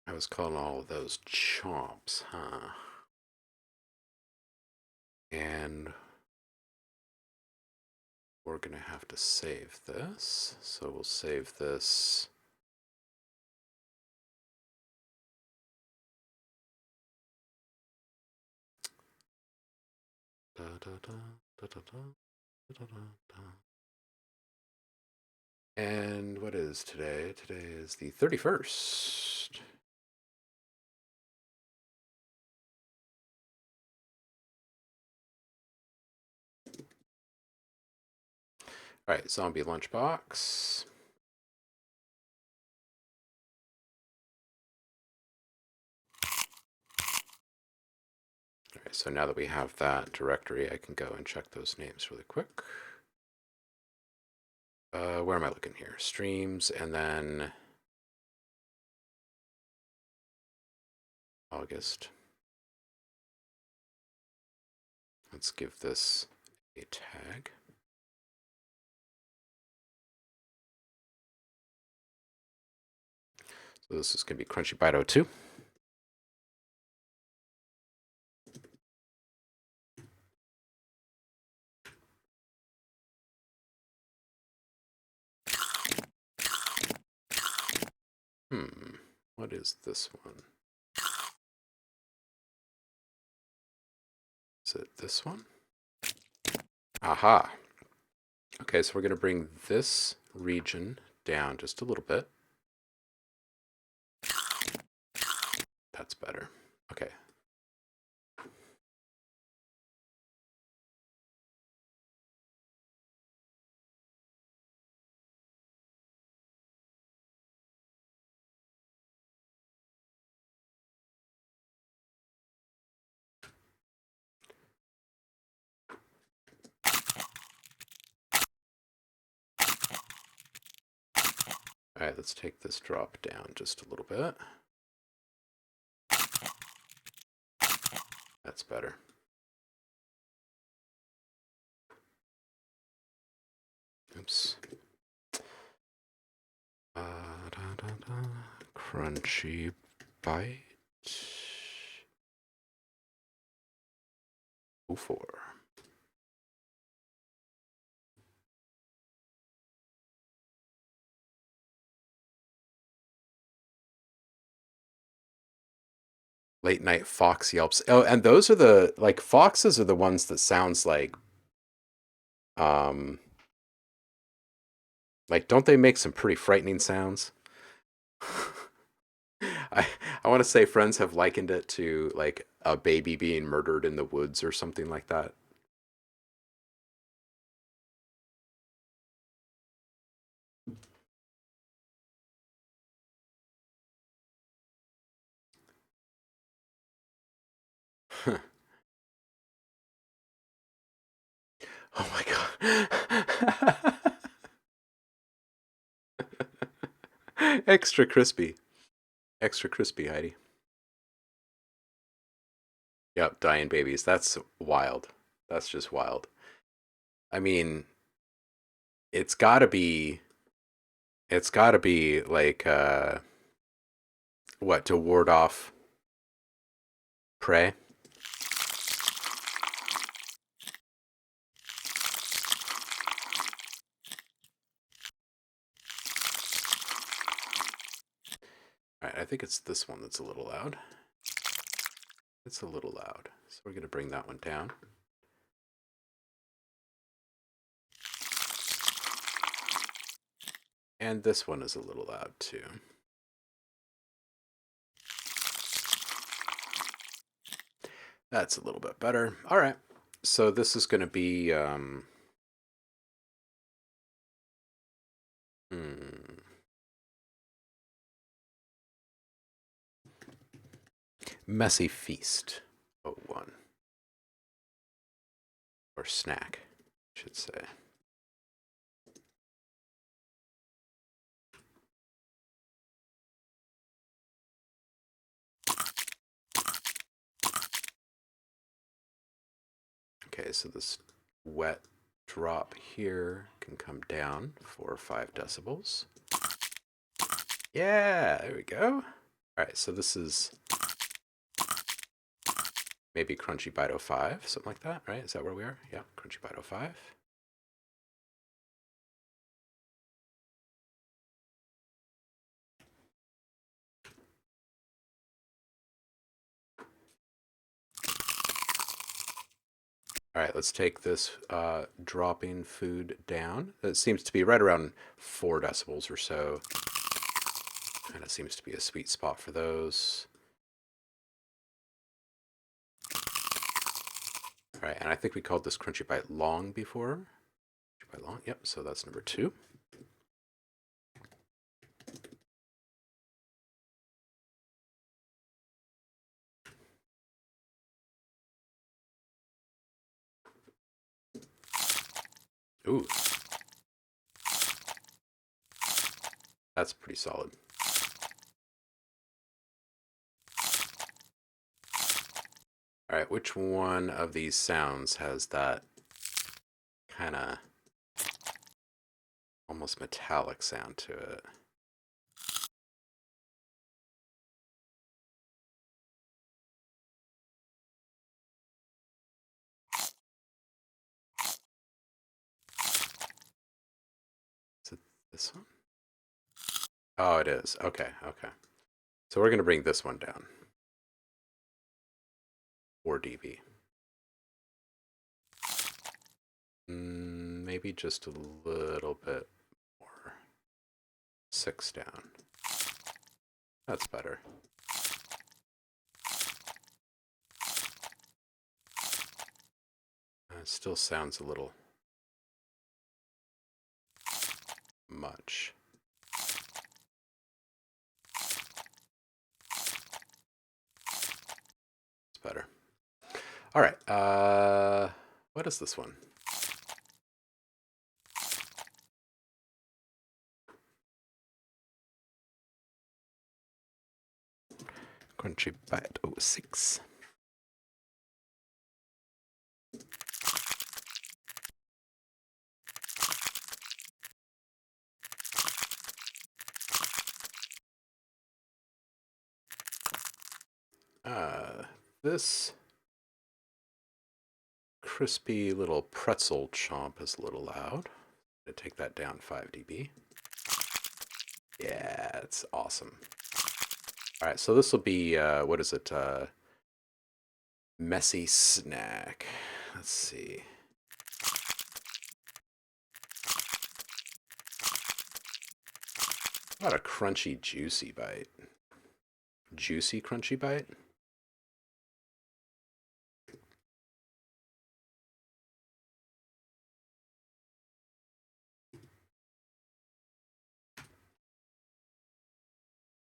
I was calling all of those chomps, huh? And we're going to have to save this. So we'll save this. Da, da, da, da, da, da, da, da. And what is today? Today is the 31st. All right, zombie lunchbox. All right, so now that we have that directory, I can go and check those names really quick. Where am I looking here? Streams, and then August. Let's give this a tag. So this is going to be Crunchy Bite 02. What is this one? Is it this one? Aha. Okay, so we're going to bring this region down just a little bit. That's better. Okay. All right, let's take this drop down just a little bit. That's better. Oops. Crunchy Bite 04. Late night fox yelps. Oh, and those are the, like, foxes are the ones that sounds like don't they make some pretty frightening sounds? I I want to say friends have likened it to like a baby being murdered in the woods or something like that. Oh my god. Extra crispy. Extra crispy, Heidi. Yep, dying babies. That's wild. That's just wild. I mean, it's got to be like what, to ward off prey? All right, I think it's this one that's a little loud. It's a little loud. So we're going to bring that one down. And this one is a little loud too. That's a little bit better. All right. So this is going to be Messy Feast 01. Or snack, I should say. Okay, so this wet drop here can come down 4 or 5 decibels. Yeah, there we go. All right, so this is maybe Crunchy Bite 05, something like that, right? Is that where we are? Yeah, Crunchy Bite 05. All right, let's take this dropping food down. It seems to be right around 4 decibels or so. And it seems to be a sweet spot for those. All right, and I think we called this Crunchy Bite Long before. Crunchy Bite Long, yep, so that's number 2. Ooh, that's pretty solid. All right, which one of these sounds has that kind of almost metallic sound to it? Is it this one? Oh, it is. Okay, okay. So we're going to bring this one down. 4 dB. Maybe just a little bit more. 6 down. That's better. It still sounds a little much. It's better. All right. What is this one? Crunchy Bite 06. This crispy little pretzel chomp is a little loud. I'm gonna take that down 5 dB. Yeah, it's awesome. All right, so this will be, what is it? Messy snack. Let's see. How about a crunchy, juicy bite? Juicy, crunchy bite?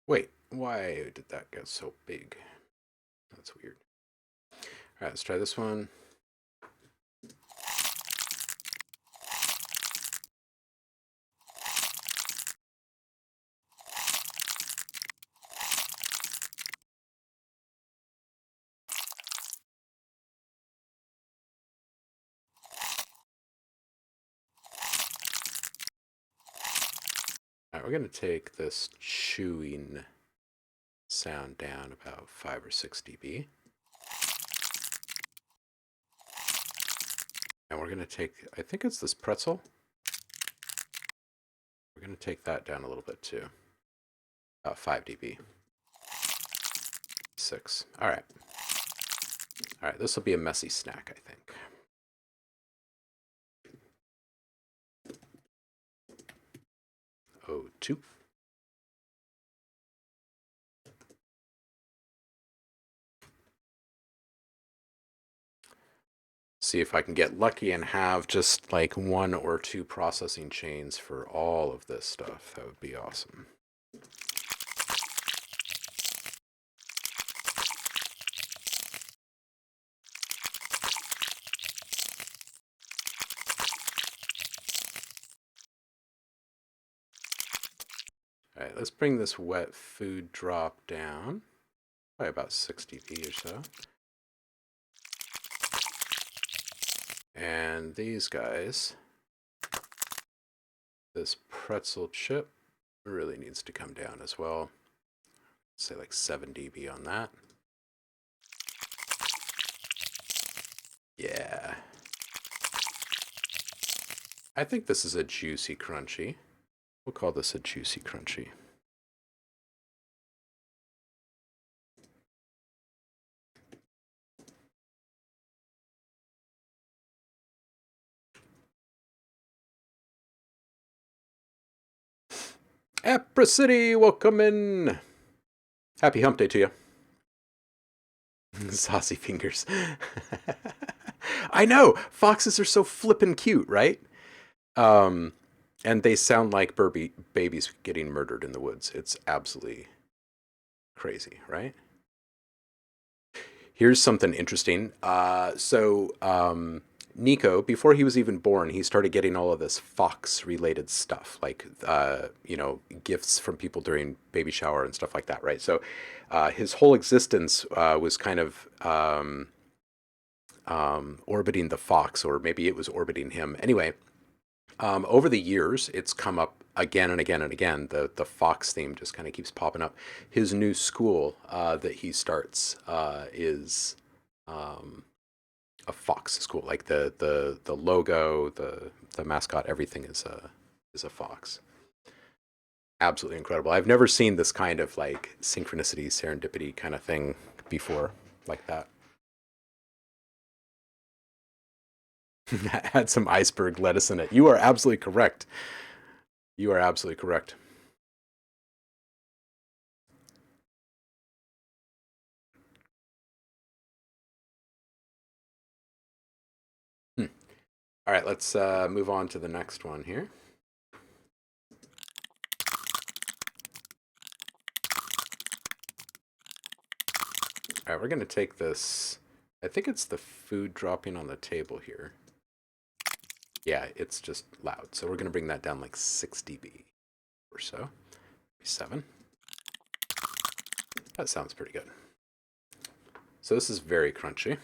Wait, why did that get so big? That's weird. All right, let's try this one. All right, we're going to take this chewing sound down about 5 or 6 dB. And we're going to take, I think it's this pretzel. We're going to take that down a little bit too. About 5 dB. 6. All right. All right, this will be a messy snack, I think. Oh, 2. See if I can get lucky and have just like 1 or 2 processing chains for all of this stuff. That would be awesome. All right, let's bring this wet food drop down by about 6 dB or so. And these guys, this pretzel chip really needs to come down as well. Say like 7 dB on that. Yeah. I think this is a juicy crunchy. We'll call this a juicy crunchy. Apricity, welcome in. Happy hump day to you. Saucy fingers. I know, foxes are so flippin' cute, right? Um, and they sound like babies getting murdered in the woods. It's absolutely crazy, right? Here's something interesting. Nico, before he was even born, he started getting all of this fox-related stuff, like gifts from people during baby shower and stuff like that, right? So, his whole existence was kind of orbiting the fox, or maybe it was orbiting him. Anyway, over the years, it's come up again and again and again. The fox theme just kind of keeps popping up. His new school that he starts is a fox school. Like the logo, the mascot, everything is a fox. Absolutely incredible. I've never seen this kind of like synchronicity, serendipity kind of thing before, like that. Add some iceberg lettuce in it. You are absolutely correct. You are absolutely correct. Hmm. All right, let's move on to the next one here. All right, we're going to take this. I think it's the food dropping on the table here. Yeah, it's just loud. So we're going to bring that down like 6 dB or so. 7. That sounds pretty good. So this is very crunchy.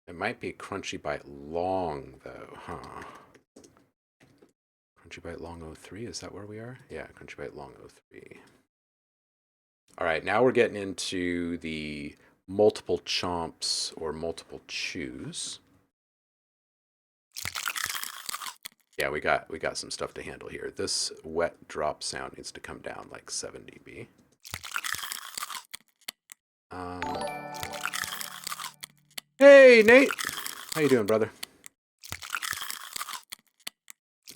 It might be Crunchy Bite Long, though, huh? Crunchy Bite Long 03, is that where we are? Yeah, Crunchy Bite Long 03. All right, now we're getting into the multiple chomps or multiple chews. Yeah, we got some stuff to handle here. This wet drop sound needs to come down like 7 dB. Hey, Nate! How you doing, brother?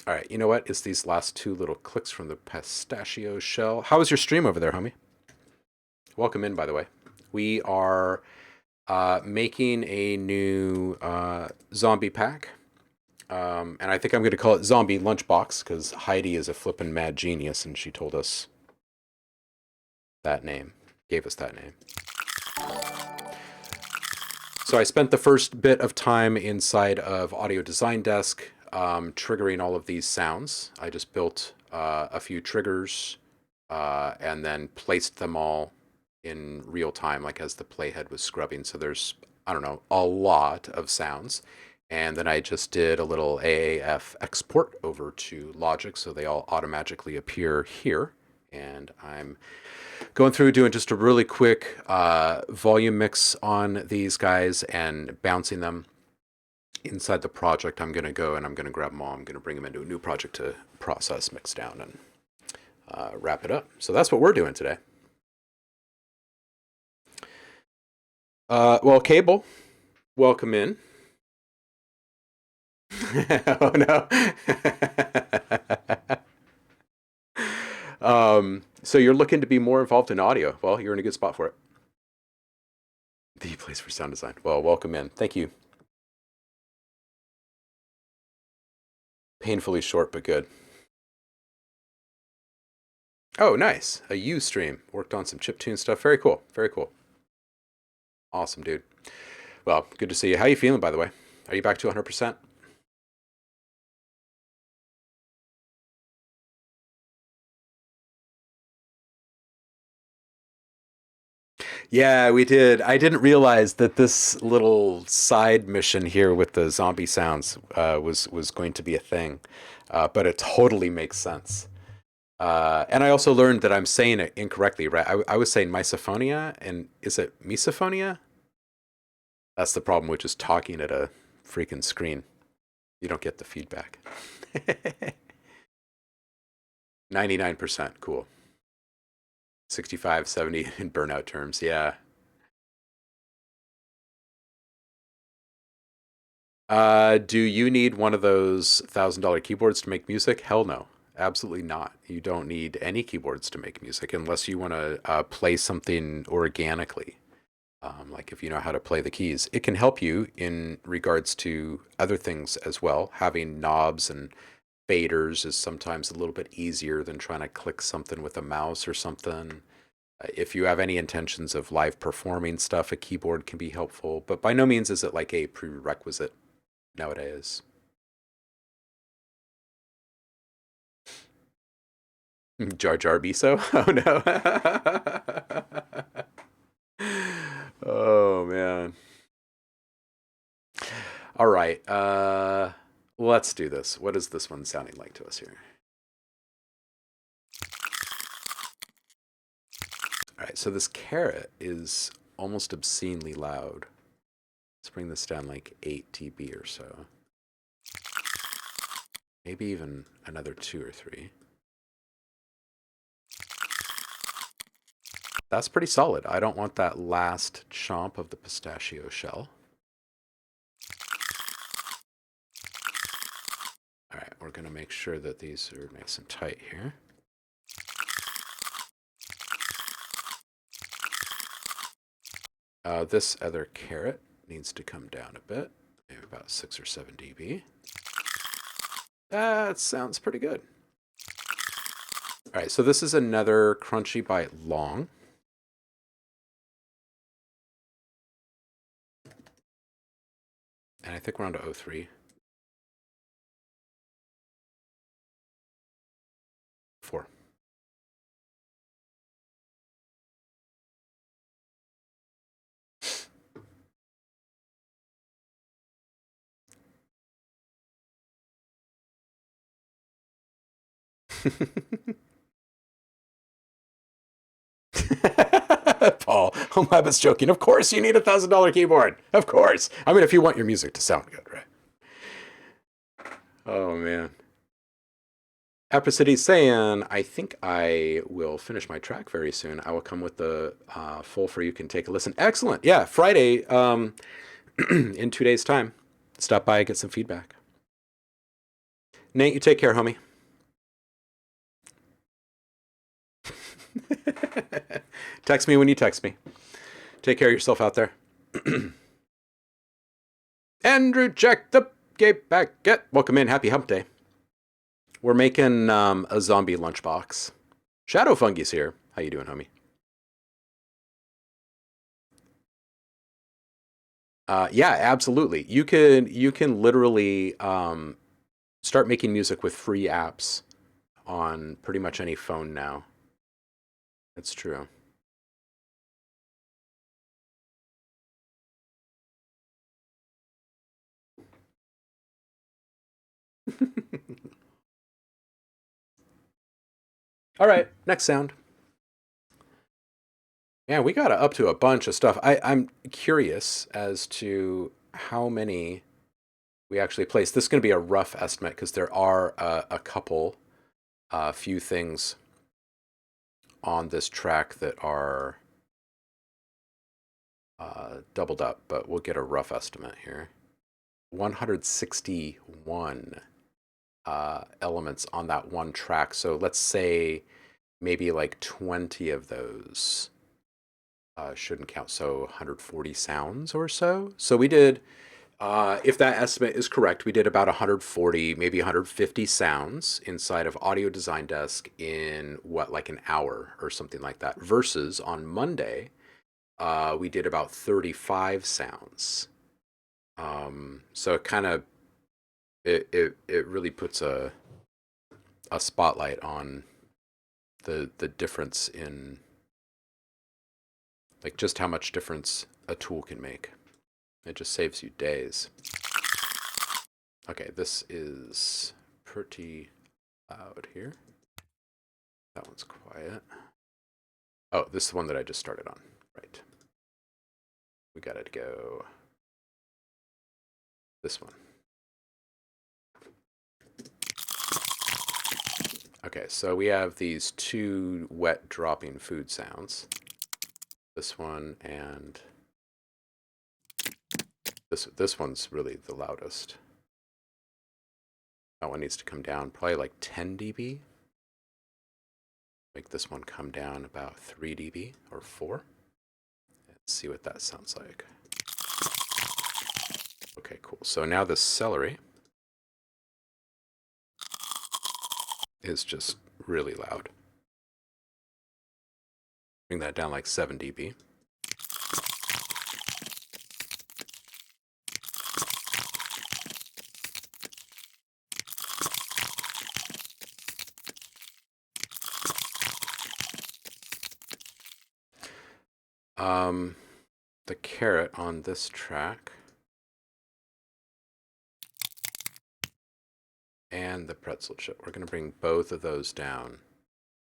All right, you know what? It's these last 2 little clicks from the pistachio shell. How was your stream over there, homie? Welcome in, by the way. We are making a new zombie pack. And I think I'm going to call it Zombie Lunchbox because Heidi is a flippin' mad genius and she told us that name, gave us that name. So I spent the first bit of time inside of Audio Design Desk triggering all of these sounds. I just built a few triggers and then placed them all in real time, like as the playhead was scrubbing. So there's, I don't know, a lot of sounds. And then I just did a little AAF export over to Logic so they all automatically appear here. And I'm going through doing just a really quick volume mix on these guys and bouncing them inside the project. I'm going to go and I'm going to grab them all. I'm going to bring them into a new project to process, mix down, and wrap it up. So that's what we're doing today. Well, Cable, welcome in. Oh no. So you're looking to be more involved in audio. Well, you're in a good spot for it. The place for sound design. Well, welcome in. Thank you. Painfully short, but good. Oh, nice. A U stream. Worked on some chiptune stuff. Very cool. Very cool. Awesome, dude. Well, good to see you. How you feeling, by the way? Are you back to 100%? Yeah, we did. I didn't realize that this little side mission here with the zombie sounds was going to be a thing, but it totally makes sense. And I also learned that I'm saying it incorrectly, right? I was saying misophonia, and is it misophonia? That's the problem with just talking at a freaking screen. You don't get the feedback. 99%. Cool. 65, 70 in burnout terms. Yeah. Do you need one of those $1,000 keyboards to make music? Hell no. Absolutely not. You don't need any keyboards to make music unless you want to play something organically. Like if you know how to play the keys, it can help you in regards to other things as well. Having knobs and faders is sometimes a little bit easier than trying to click something with a mouse or something. If you have any intentions of live performing stuff, a keyboard can be helpful, but by no means is it like a prerequisite nowadays. Jar Jar Biso? Oh no. Oh man. All right. Let's do this. What is this one sounding like to us here? All right, so this carrot is almost obscenely loud. Let's bring this down like 8 dB or so. Maybe even another 2 or 3. That's pretty solid. I don't want that last chomp of the pistachio shell. All right, we're going to make sure that these are nice and tight here. This other carrot needs to come down a bit, maybe about 6 or 7 dB. That sounds pretty good. All right, so this is another crunchy bite long. And I think we're on to 03. 4. Paul, OhmLab is joking. Of course you need $1,000 keyboard. Of course. I mean, if you want your music to sound good, right? Oh, man. Apricity saying, I think I will finish my track very soon. I will come with the full for you can take a listen. Excellent. Yeah, Friday in 2 days' time. Stop by and get some feedback. Nate, you take care, homie. Text me when you text me. Take care of yourself out there. Andrew, check the gate back. Get welcome in. Happy hump day. We're making a zombie lunchbox. Shadow Fungus here. How you doing, homie? Yeah, absolutely. You can literally start making music with free apps on pretty much any phone now. It's true. All right, next sound. Yeah, we got up to a bunch of stuff. I'm curious as to how many we actually placed. This is going to be a rough estimate because there are a couple, few things on this track that are doubled up, but we'll get a rough estimate here. 161 elements on that one track. So let's say maybe like 20 of those shouldn't count. So 140 sounds or so. So we did, if that estimate is correct, we did about 140, maybe 150 sounds inside of Audio Design Desk in what, like an hour or something like that. Versus on Monday, we did about 35 sounds. So it kind of it really puts a spotlight on the difference in like just how much difference a tool can make. It just saves you days. Okay, this is pretty loud here. That one's quiet. Oh, this is the one that I just started on. Right. We got to go this one. Okay, so we have these two wet dropping food sounds. This one and this one's really the loudest. That one needs to come down probably like 10 dB. Make this one come down about 3 dB or 4. Let's see what that sounds like. Okay, cool. So now the celery is just really loud. Bring that down like 7 dB. The carrot on this track and the pretzel chip. We're going to bring both of those down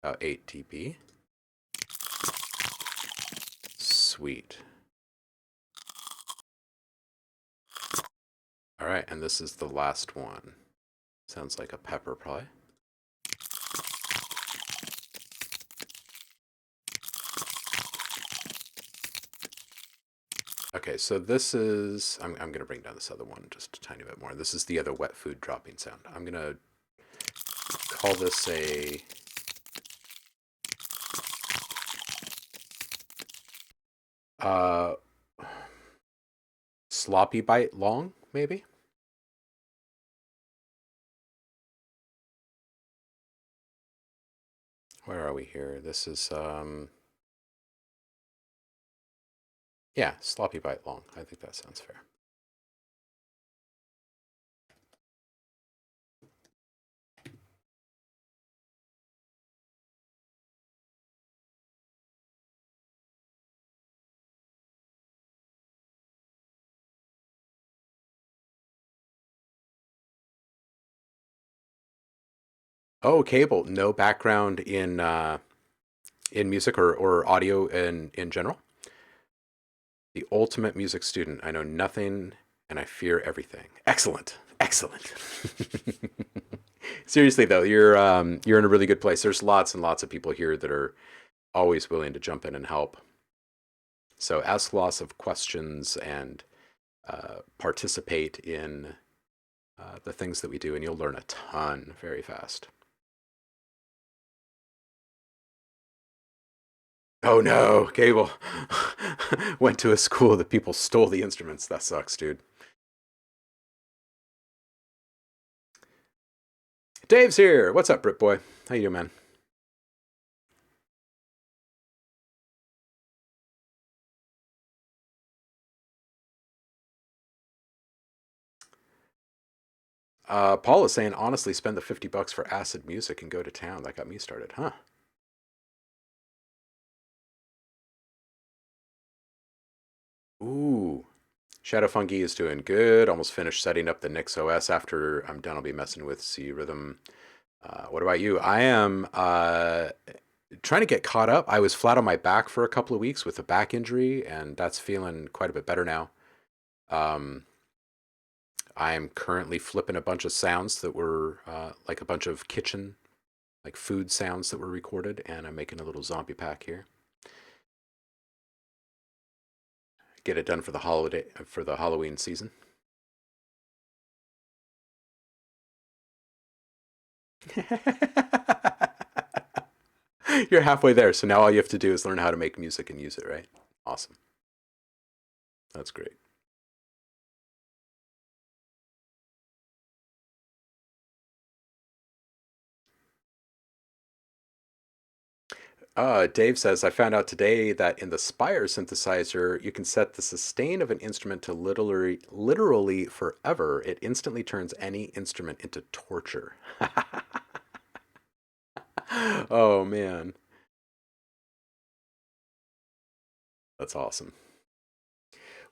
about 8 dB. Sweet. All right, and this is the last one. Sounds like a pepper probably. Okay, so this is, I'm going to bring down this other one just a tiny bit more. This is the other wet food dropping sound. I'm going to call this a sloppy bite long, maybe? Where are we here? This is, yeah, sloppy bite long. I think that sounds fair. Oh, cable. No background in music or audio in general. The ultimate music student. I know nothing and I fear everything. Excellent. Excellent. Seriously though, you're in a really good place. There's lots and lots of people here that are always willing to jump in and help. So ask lots of questions and participate in the things that we do, and you'll learn a ton very fast. Oh no, Cable. Went to a school that people stole the instruments. That sucks, dude. Dave's here. What's up, Brit Boy? How you doing, man? Paul is saying, honestly, spend the $50 for acid music and go to town. That got me started, huh? Ooh. Shadow Fungi is doing good. Almost finished setting up the Nix OS. After I'm done, I'll be messing with C Rhythm. What about you? I am trying to get caught up. I was flat on my back for a couple of weeks with a back injury, and that's feeling quite a bit better now. Um, I'm currently flipping a bunch of sounds that were like a bunch of kitchen, like food sounds that were recorded, and I'm making a little zombie pack here. Get it done for the holiday, for the Halloween season. You're halfway there, so now all you have to do is learn how to make music and use it, right? Awesome. That's great. Dave says, I found out today that in the Spire synthesizer, you can set the sustain of an instrument to literally forever. It instantly turns any instrument into torture. Oh, man. That's awesome.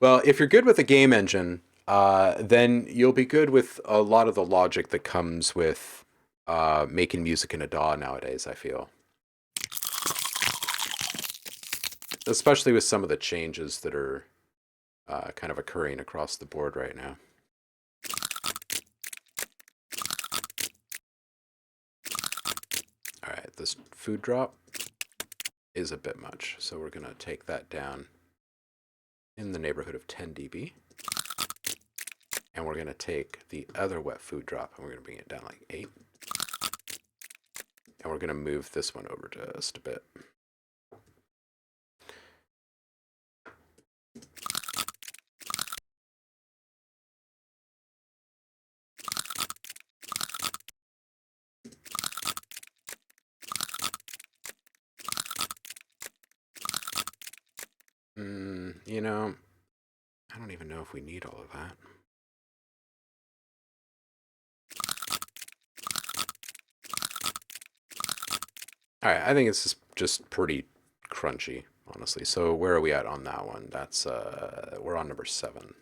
Well, if you're good with the game engine, then you'll be good with a lot of the logic that comes with making music in a DAW nowadays, I feel. Especially with some of the changes that are kind of occurring across the board right now. All right, this food drop is a bit much, so we're gonna take that down in the neighborhood of 10 dB. And we're gonna take the other wet food drop and we're gonna bring it down like 8. And we're gonna move this one over just a bit. You know, I don't even know if we need all of that. All right, I think it's just pretty crunchy, honestly. So where are we at on that one? That's we're on number 7.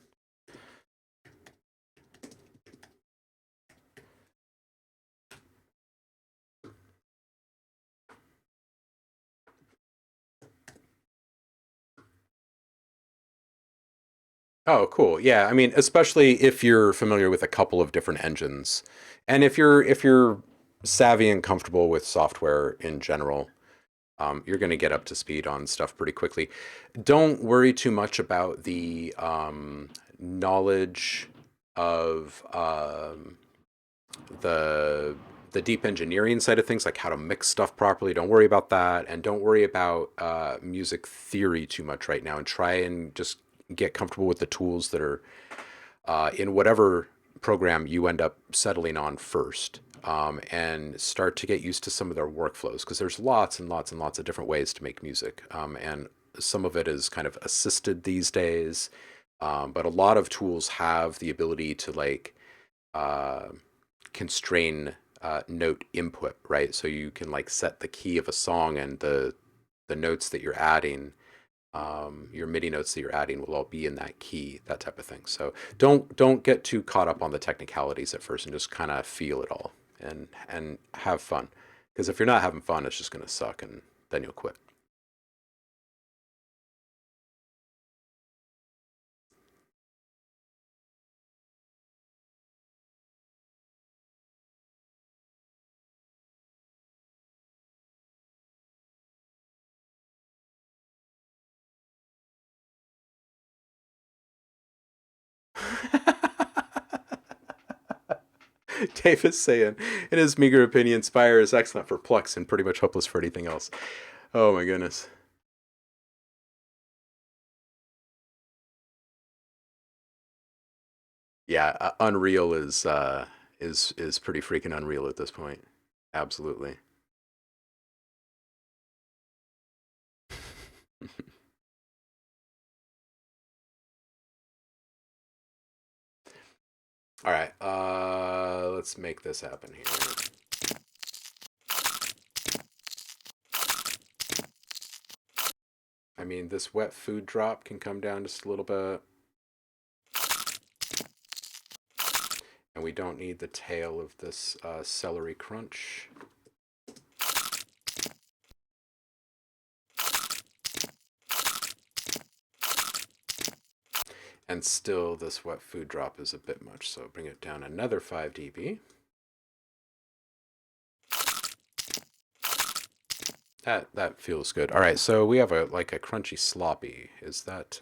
Oh, cool. Yeah, I mean, especially if you're familiar with a couple of different engines, and if you're savvy and comfortable with software in general, you're going to get up to speed on stuff pretty quickly. Don't worry too much about the knowledge of the the deep engineering side of things, like how to mix stuff properly. Don't worry about that, and don't worry about music theory too much right now. And try and just get comfortable with the tools that are in whatever program you end up settling on first. And start to get used to some of their workflows, because there's lots and lots and lots of different ways to make music. And some of it is kind of assisted these days, but a lot of tools have the ability to like uh, constrain note input, right? So you can like set the key of a song, and the notes that you're adding, your MIDI notes that you're adding will all be in that key, that type of thing. So don't get too caught up on the technicalities at first, and just kind of feel it all and have fun. Because if you're not having fun, it's just gonna suck, and then you'll quit. Davis saying, in his meager opinion, Spire is excellent for Plux and pretty much hopeless for anything else. Oh my goodness. Yeah, Unreal is pretty freaking unreal at this point. Absolutely. All right, let's make this happen here. I mean, this wet food drop can come down just a little bit. And we don't need the tail of this celery crunch. And still, this wet food drop is a bit much, so bring it down another 5 dB. That feels good. All right, so we have a like a crunchy sloppy. Is that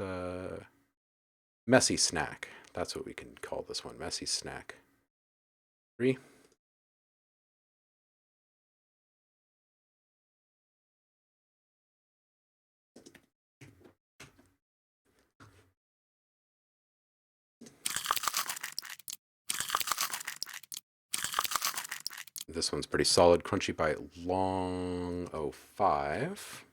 messy snack? That's what we can call this one, messy snack. 3. This one's pretty solid, crunchy by long 05.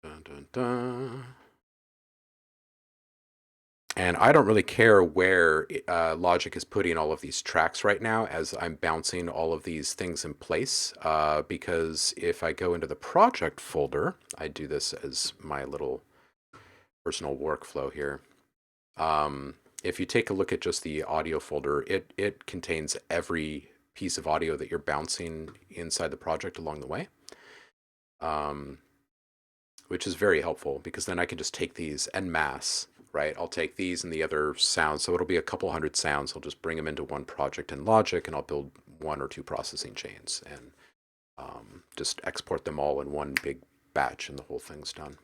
Dun, dun, dun. And I don't really care where Logic is putting all of these tracks right now as I'm bouncing all of these things in place. Because if I go into the project folder, I do this as my little personal workflow here. If you take a look at just the audio folder, it contains every piece of audio that you're bouncing inside the project along the way. Which is very helpful, because then I can just take these en masse, right? I'll take these and the other sounds, so it'll be a couple hundred sounds. I'll just bring them into one project in Logic, and I'll build one or two processing chains and just export them all in one big batch, and the whole thing's done.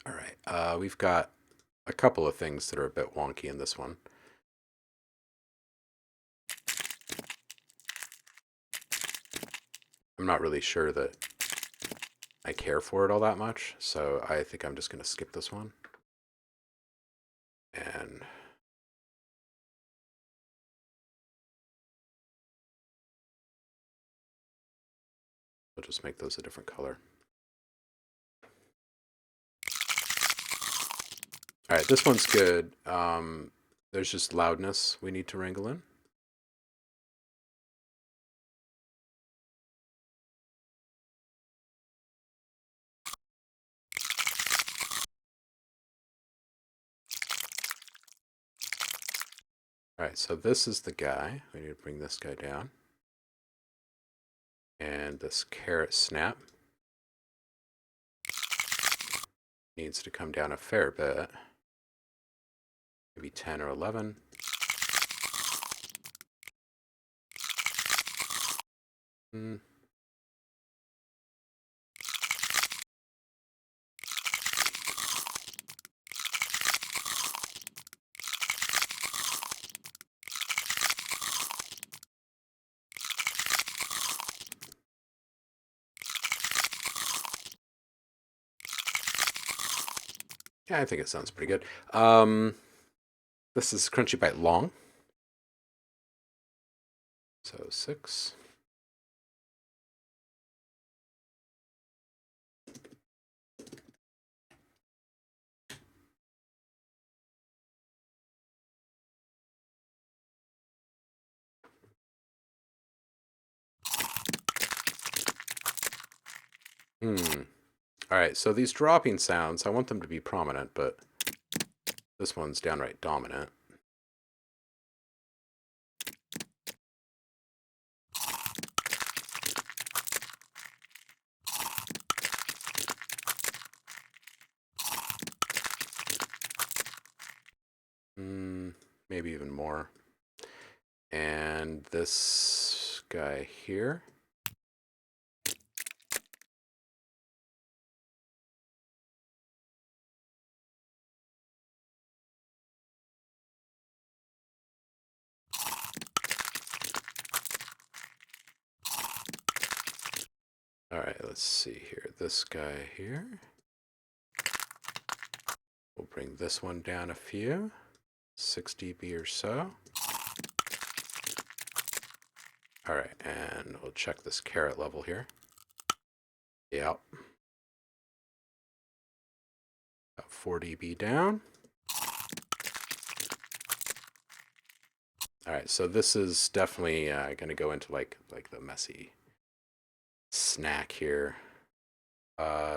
All right, we've got a couple of things that are a bit wonky in this one. I'm not really sure that I care for it all that much, so I think I'm just going to skip this one. And we'll just make those a different color. All right, this one's good. There's just loudness we need to wrangle in. All right, so this is the guy. We need to bring this guy down. And this carrot snap needs to come down a fair bit. Maybe 10 or 11. Yeah, I think it sounds pretty good. This is Crunchy Bite long. So 6. All right, so these dropping sounds, I want them to be prominent, but this one's downright dominant. Maybe even more. And this guy here. All right, let's see here. This guy here. We'll bring this one down a few, 6 dB or so. All right, and we'll check this carrot level here. Yep. About 4 dB down. All right, so this is definitely going to go into like the messy snack here.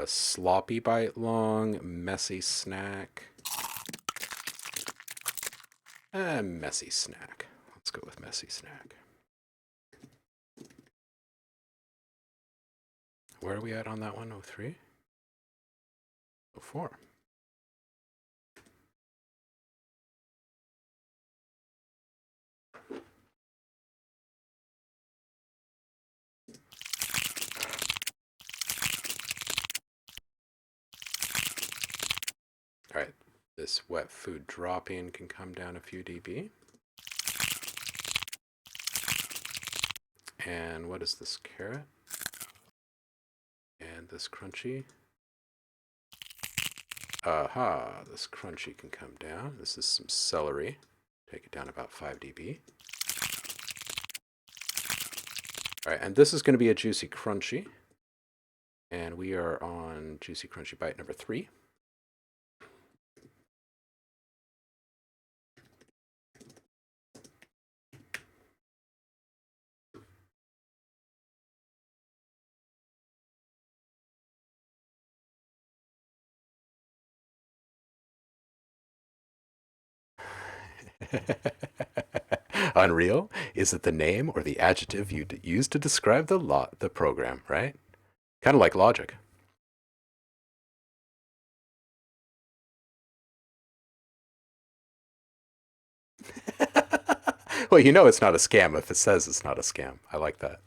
Sloppy bite long, messy snack. Messy snack. Let's go with messy snack. Where are we at on that one? 03? 04. All right, this wet food dropping can come down a few dB. And what is this carrot? And this crunchy. Aha, this crunchy can come down. This is some celery. Take it down about 5 dB. All right, and this is going to be a juicy crunchy. And we are on juicy crunchy bite number 3. Unreal? Is it the name or the adjective you use to describe the program, right? Kind of like logic. Well, you know it's not a scam if it says it's not a scam. I like that.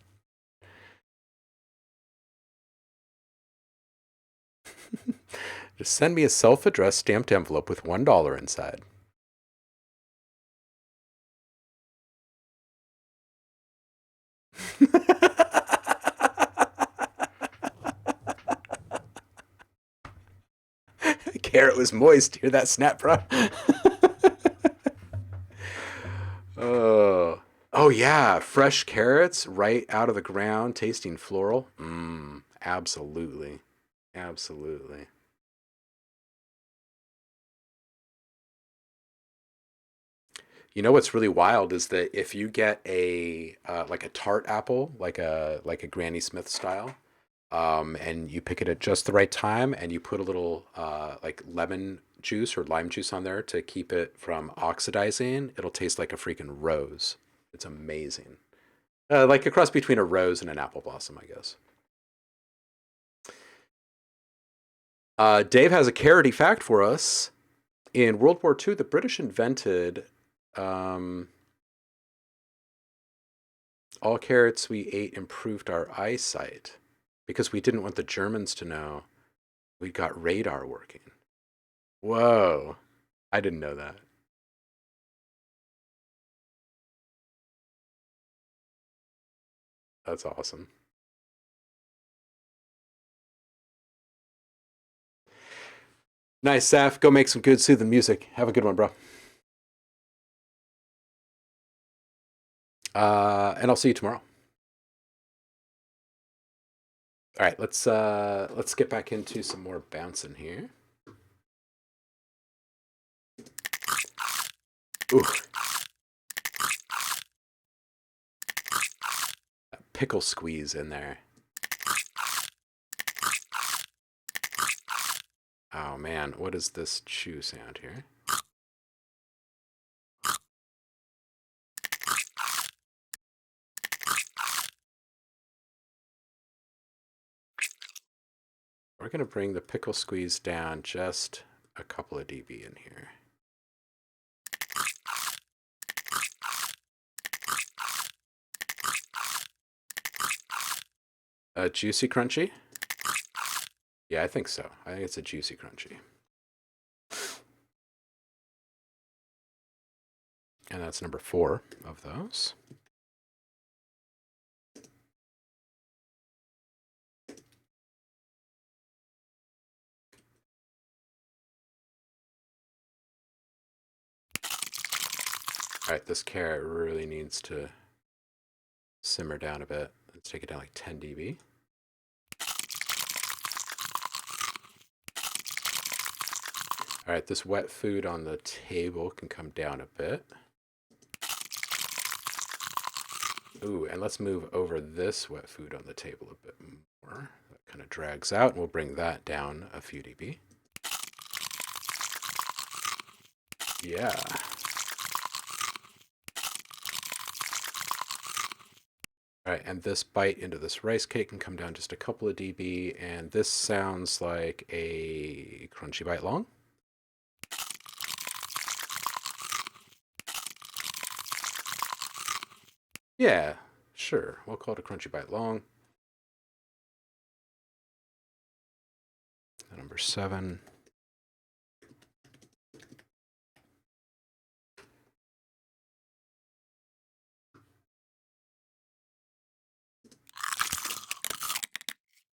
Just send me a self-addressed stamped envelope with $1 inside. Carrot was moist. Hear that snap, bro? Oh. Oh yeah, fresh carrots right out of the ground, tasting floral. Mmm, absolutely. Absolutely. You know what's really wild is that if you get a like a tart apple, like a Granny Smith style, and you pick it at just the right time, and you put a little like lemon juice or lime juice on there to keep it from oxidizing, it'll taste like a freaking rose. It's amazing. Like a cross between a rose and an apple blossom, I guess. Dave has a carroty fact for us. In World War II, the British invented um, all carrots we ate improved our eyesight because we didn't want the Germans to know we got radar working. Whoa. I didn't know that. That's awesome. Nice, Saf. Go make some good soothing music. Have a good one, bro. And I'll see you tomorrow. All right, let's get back into some more bouncing here. Ooh, pickle squeeze in there. Oh man, what is this chew sound here? We're gonna bring the pickle squeeze down just a couple of dB in here. A juicy crunchy? Yeah, I think so. I think it's a juicy crunchy. And that's number 4 of those. All right, this carrot really needs to simmer down a bit. Let's take it down like 10 dB. All right, this wet food on the table can come down a bit. Ooh, and let's move over this wet food on the table a bit more. That kind of drags out, and we'll bring that down a few dB. Yeah. All right, and this bite into this rice cake can come down just a couple of dB, and this sounds like a crunchy bite long. Yeah, sure. We'll call it a crunchy bite long. Number 7.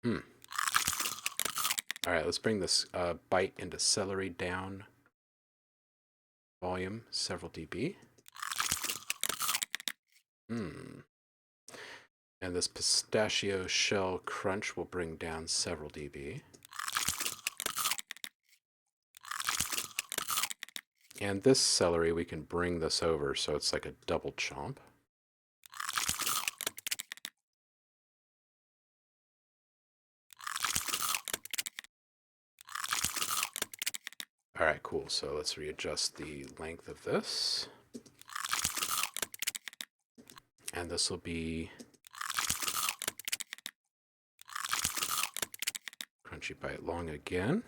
Hmm. All right, let's bring this bite into celery down. Volume, several dB. Hmm. And this pistachio shell crunch will bring down several dB. And this celery, we can bring this over so it's like a double chomp. All right, cool. So let's readjust the length of this. And this will be crunchy bite long again.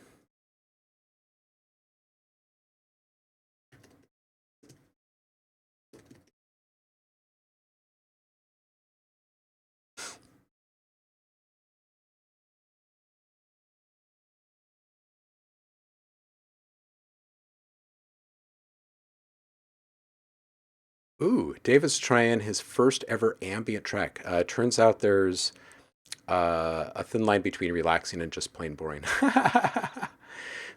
Ooh, David's trying his first ever ambient track. Turns out there's a thin line between relaxing and just plain boring.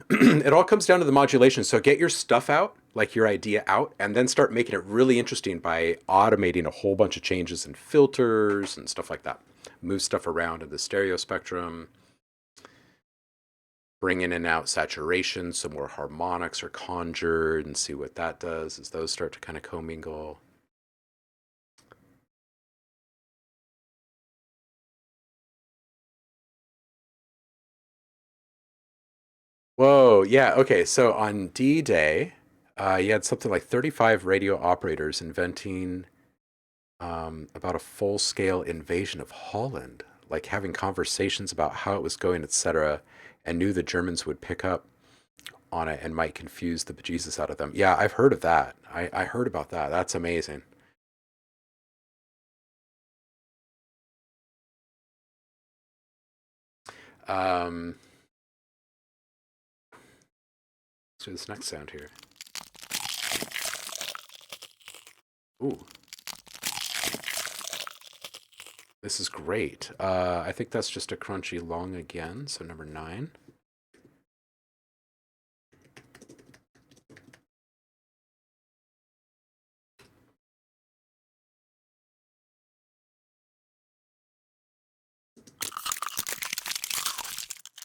It all comes down to the modulation. So get your stuff out, like your idea out, and then start making it really interesting by automating a whole bunch of changes and filters and stuff like that. Move stuff around in the stereo spectrum, bring in and out saturation, so more harmonics are conjured, and see what that does as those start to kind of commingle. Whoa, yeah, okay. So on D-Day, you had something like 35 radio operators inventing about a full-scale invasion of Holland, like having conversations about how it was going, etc., and knew the Germans would pick up on it and might confuse the bejesus out of them. Yeah, I've heard of that. I heard about that. That's amazing. Um, so this next sound here. Ooh, this is great. I think that's just a crunchy long again, so number 9.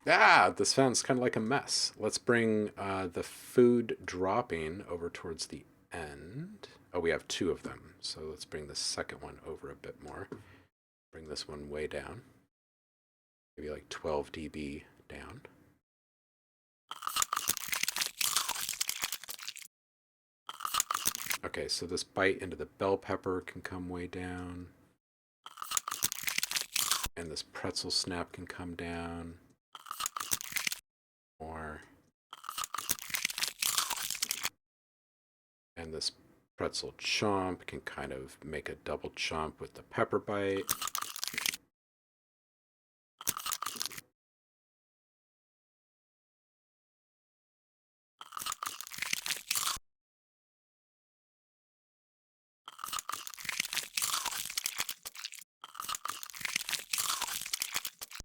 Ah, this sounds kind of like a mess. Let's bring the food dropping over towards the end. Oh, we have 2 of them. So let's bring the second one over a bit more. Bring this one way down. Maybe like 12 dB down. Okay, so this bite into the bell pepper can come way down. And this pretzel snap can come down. More. And this pretzel chomp can kind of make a double chomp with the pepper bite.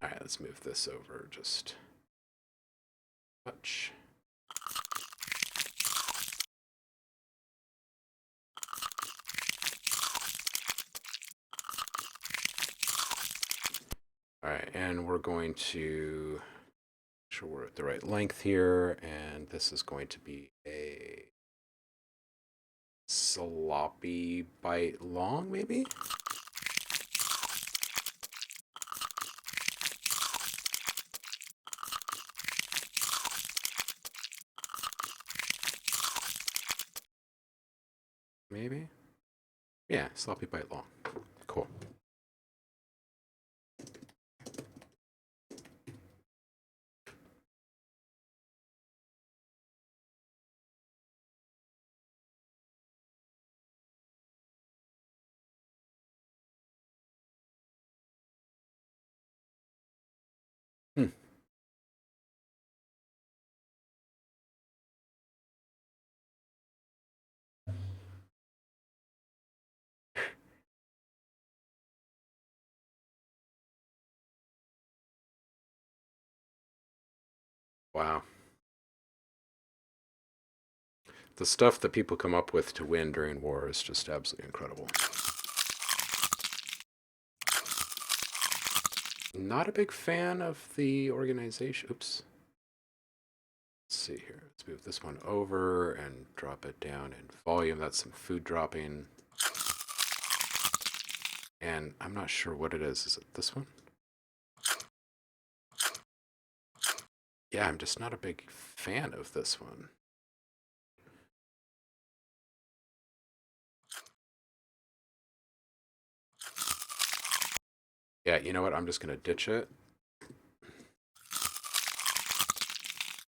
All right, let's move this over just much. All right, and we're going to make sure we're at the right length here, and this is going to be a sloppy bite long, maybe? Maybe? Yeah, sloppy bite long. Cool. Hmm. Wow. The stuff that people come up with to win during war is just absolutely incredible. Not a big fan of the organization. Oops. Let's see here. Let's move this one over and drop it down in volume. That's some food dropping. And I'm not sure what it is. Is it this one? Yeah, I'm just not a big fan of this one. Yeah, you know what? I'm just going to ditch it.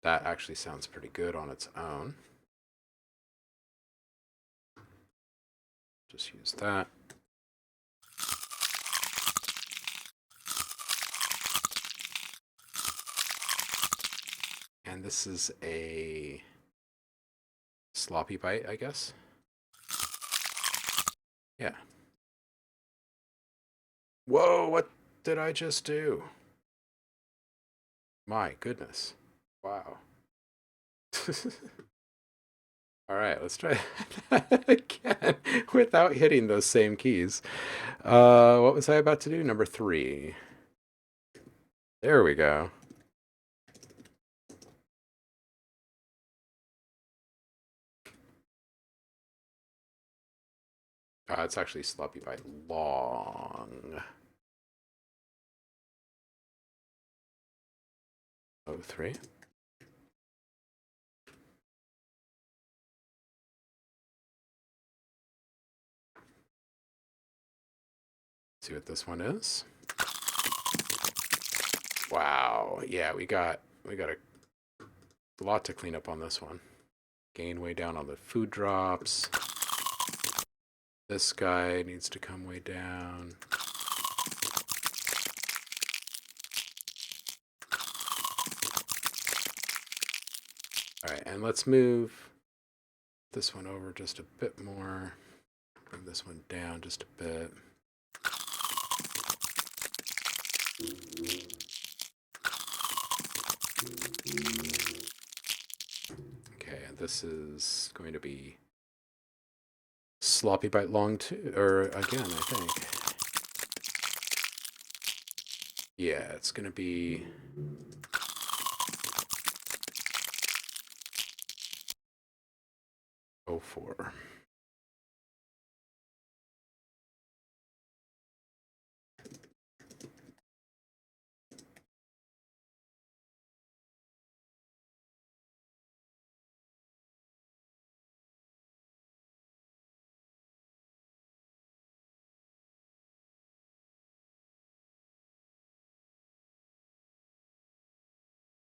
That actually sounds pretty good on its own. Just use that. And this is a sloppy bite, I guess. Yeah. Whoa, what did I just do? My goodness. Wow. All right, let's try that again without hitting those same keys. What was I about to do? Number 3. There we go. It's actually sloppy bite long. 03. See what this one is. Wow. Yeah, we got a lot to clean up on this one. Gain way down on the food drops. This guy needs to come way down. All right, and let's move this one over just a bit more. Bring this one down just a bit. Okay, and this is going to be sloppy bite long too, or again, I think. Yeah, it's going to be 04.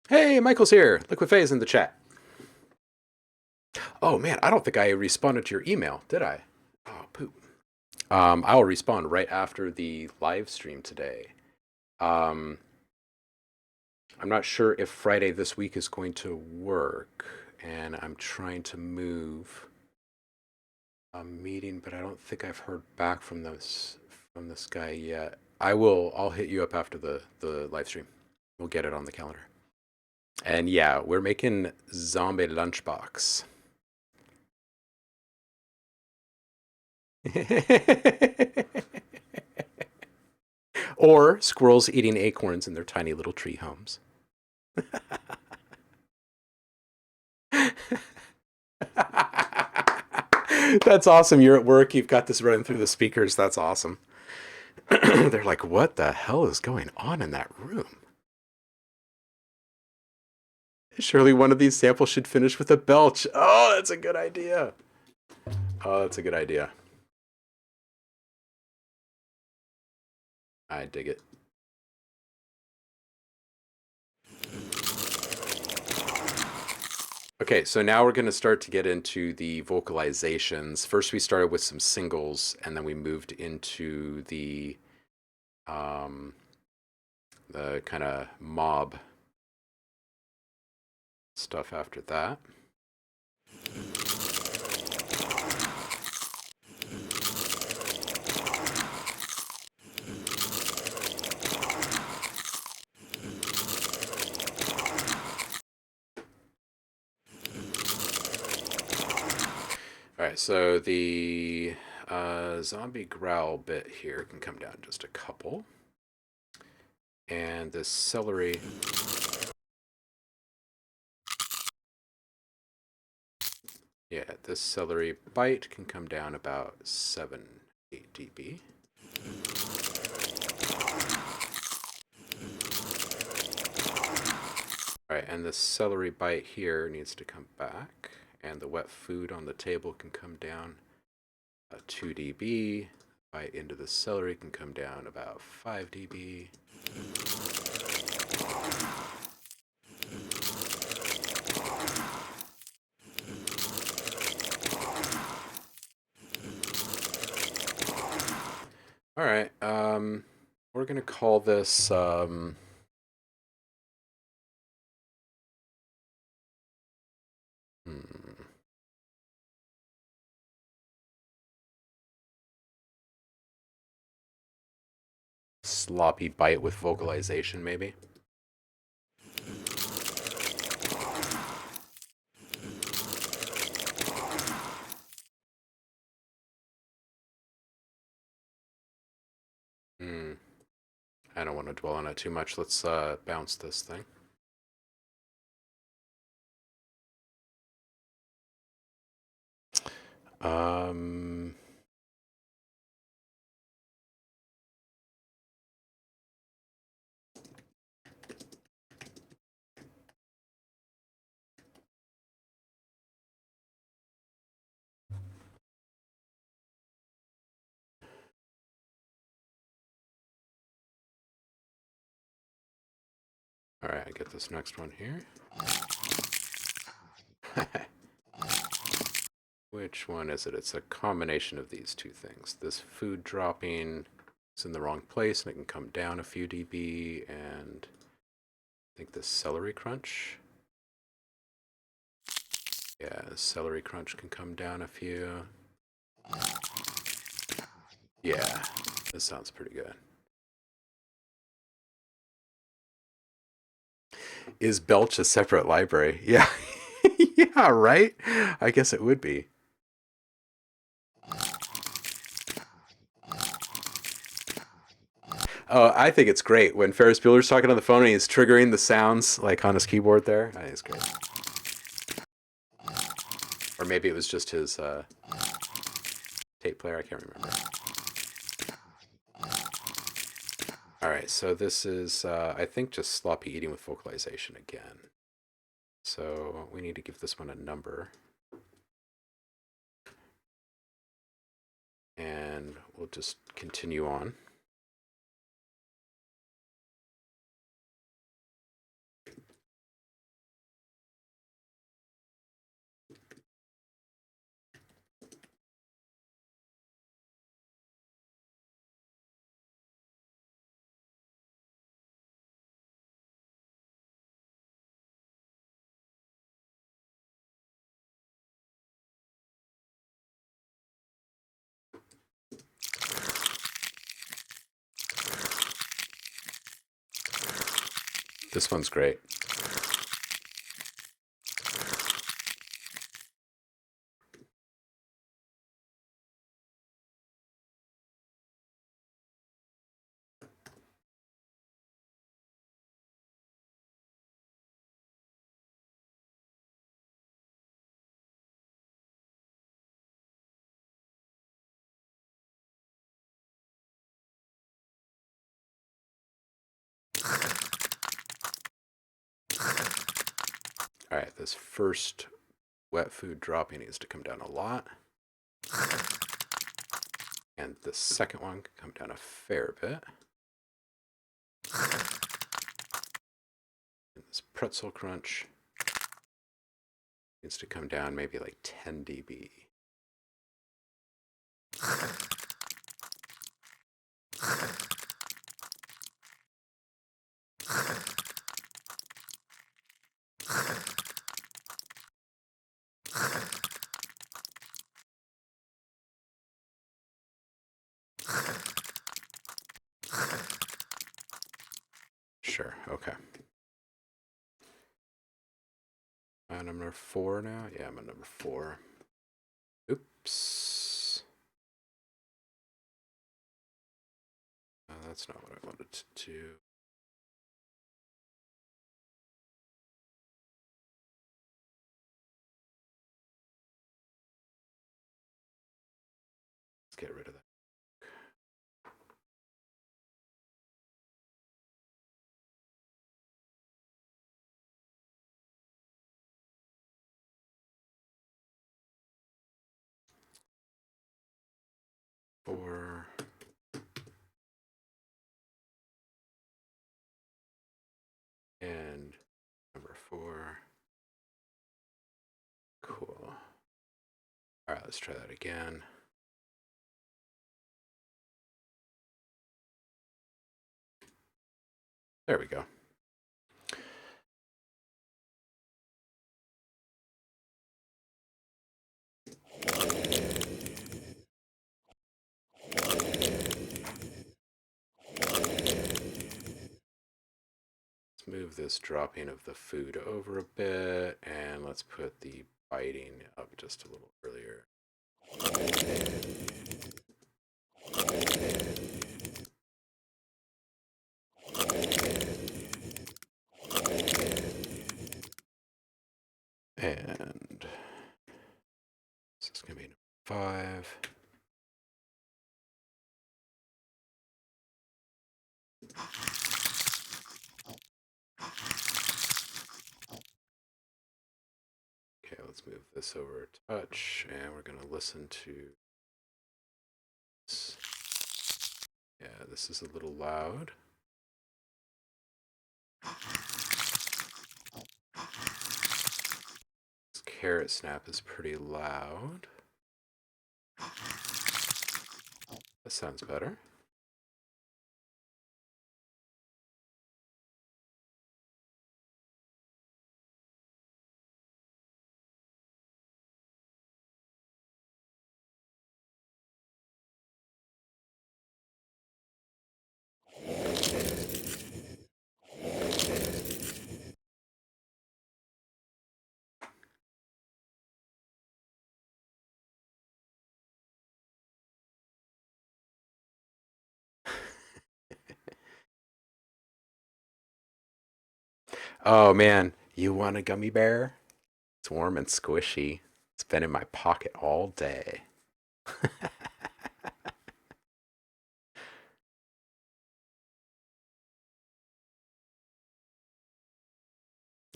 Hey, Michael's here. Liquid Phase in the chat. Oh man, I don't think I responded to your email, did I? Oh, poop. I'll respond right after the live stream today. I'm not sure if Friday this week is going to work, and I'm trying to move a meeting, but I don't think I've heard back from this guy yet. I'll hit you up after the live stream. We'll get it on the calendar. And yeah, we're making zombie lunchbox. Or squirrels eating acorns in their tiny little tree homes. That's awesome. You're at work, you've got this running through the speakers. That's awesome. They're like, what the hell is going on in that room? Surely one of these samples should finish with a belch. Oh, that's a good idea. Oh, that's a good idea. I dig it. Okay, so now we're going to start to get into the vocalizations. First, we started with some singles, and then we moved into the kind of mob stuff after that. All right, so the zombie growl bit here can come down just a couple. And this celery... Yeah, this celery bite can come down about 7, 8 dB. All right, and the celery bite here needs to come back, and the wet food on the table can come down 2 dB. Bite into the celery can come down about 5 dB. All right. We're gonna call this hmm, sloppy bite with vocalization, maybe. Hmm. I don't want to dwell on it too much. Let's bounce this thing. Um. All right, I get this next one here. Which one is it? It's a combination of these two things. This food dropping is in the wrong place and it can come down a few dB, and I think this celery crunch. Yeah, celery crunch can come down a few. Yeah, this sounds pretty good. Is Belch a separate library? Yeah. Yeah, right? I guess it would be. Oh, I think it's great when Ferris Bueller's talking on the phone and he's triggering the sounds like on his keyboard there. I think it's great. Or maybe it was just his tape player. I can't remember. All right, so this is, I think, just sloppy eating with vocalization again. So we need to give this one a number. And we'll just continue on. This one's great. All right, this first wet food dropping needs to come down a lot. And the second one can come down a fair bit. And this pretzel crunch needs to come down maybe like 10 dB. Sure, okay. I'm number 4 now? Yeah, I'm at number 4. Oops. That's not what I wanted to do. Let's get rid of that. Four. And number 4. Cool. All right, let's try that again. There we go. Let's move this dropping of the food over a bit, and let's put the biting up just a little earlier. And this is going to be number 5. Okay, let's move this over a touch, and we're going to listen to this. Yeah, this is a little loud. This carrot snap is pretty loud. That sounds better. Oh man, you want a gummy bear? It's warm and squishy. It's been in my pocket all day.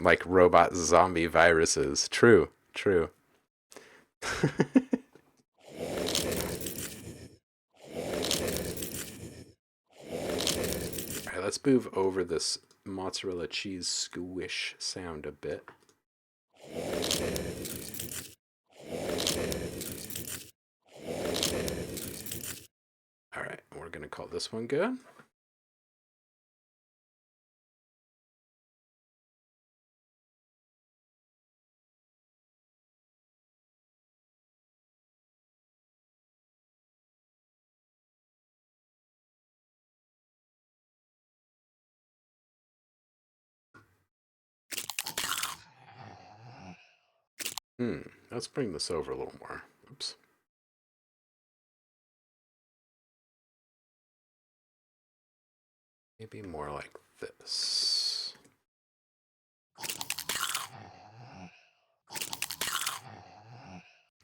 Like robot zombie viruses. True, true. All right, let's move over this mozzarella cheese squish sound a bit. All right, we're going to call this one good. Let's bring this over a little more. Oops. Maybe more like this.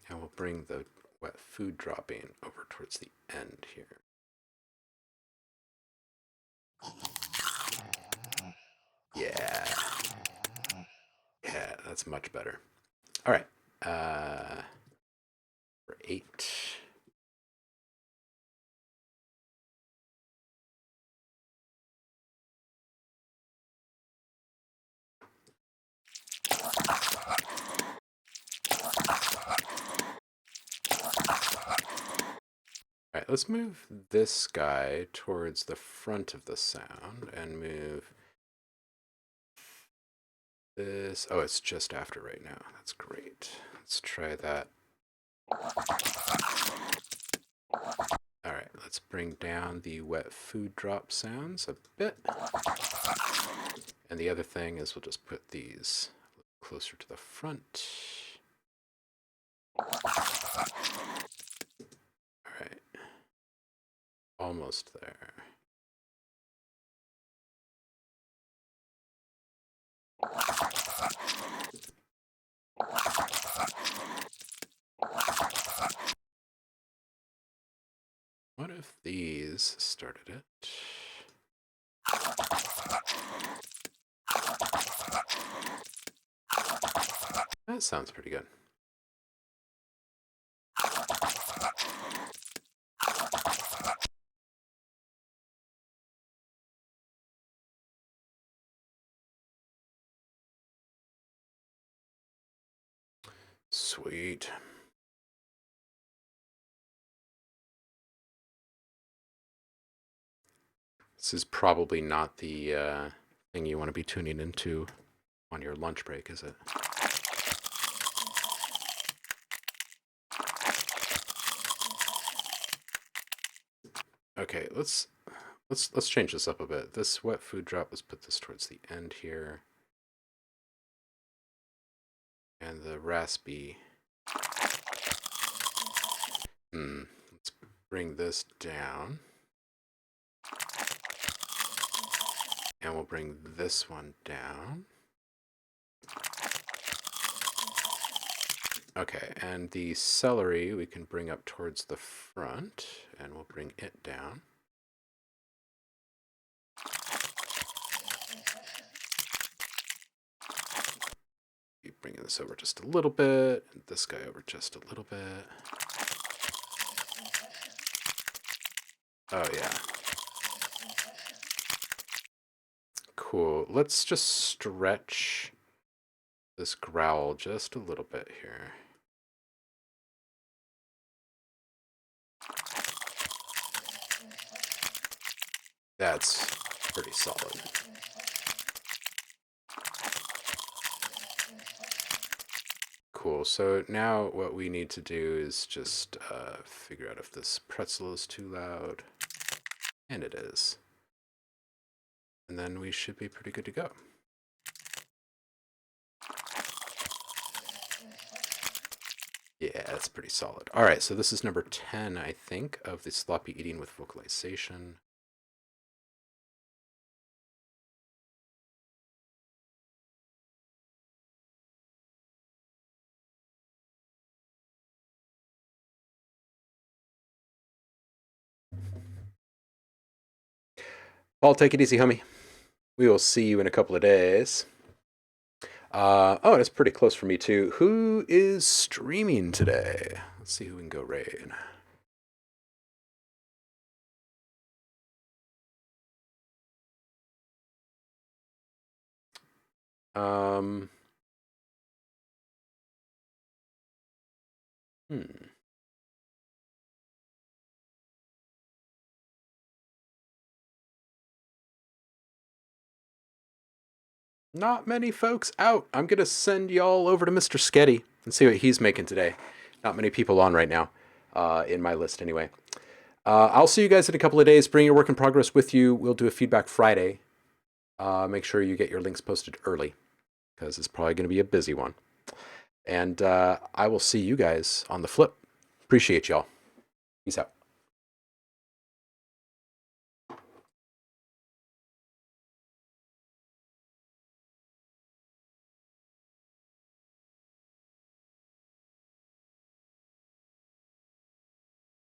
And we'll bring the wet food dropping over towards the end here. Yeah. Yeah, that's much better. All right. For 8. All right, let's move this guy towards the front of the sound and move this. Oh, it's just after right now. That's great. Let's try that. All right, let's bring down the wet food drop sounds a bit. And the other thing is we'll just put these closer to the front. All right. Almost there. What if these started it? That sounds pretty good. Sweet. This is probably not the thing you want to be tuning into on your lunch break, is it? Okay, let's change this up a bit. This wet food drop, let's put this towards the end here. And the raspy. Let's bring this down. And we'll bring this one down. Okay, and the celery we can bring up towards the front, and we'll bring it down. Keep bringing this over just a little bit, and this guy over just a little bit. Oh, yeah. Cool. Let's just stretch this growl just a little bit here. That's pretty solid. Cool. So now what we need to do is just figure out if this pretzel is too loud. And it is. And then we should be pretty good to go. Yeah, that's pretty solid. All right, so this is number 10, I think, of the sloppy eating with vocalization. Paul, take it easy, homie. We will see you in a couple of days. Oh, and it's pretty close for me, too. Who is streaming today? Let's see who we can go raid. Not many folks out. I'm going to send y'all over to Mr. Sketty and see what he's making today. Not many people on right now, in my list anyway. I'll see you guys in a couple of days. Bring your work in progress with you. We'll do a feedback Friday. Make sure you get your links posted early, because it's probably going to be a busy one. And I will see you guys on the flip. Appreciate y'all. Peace out.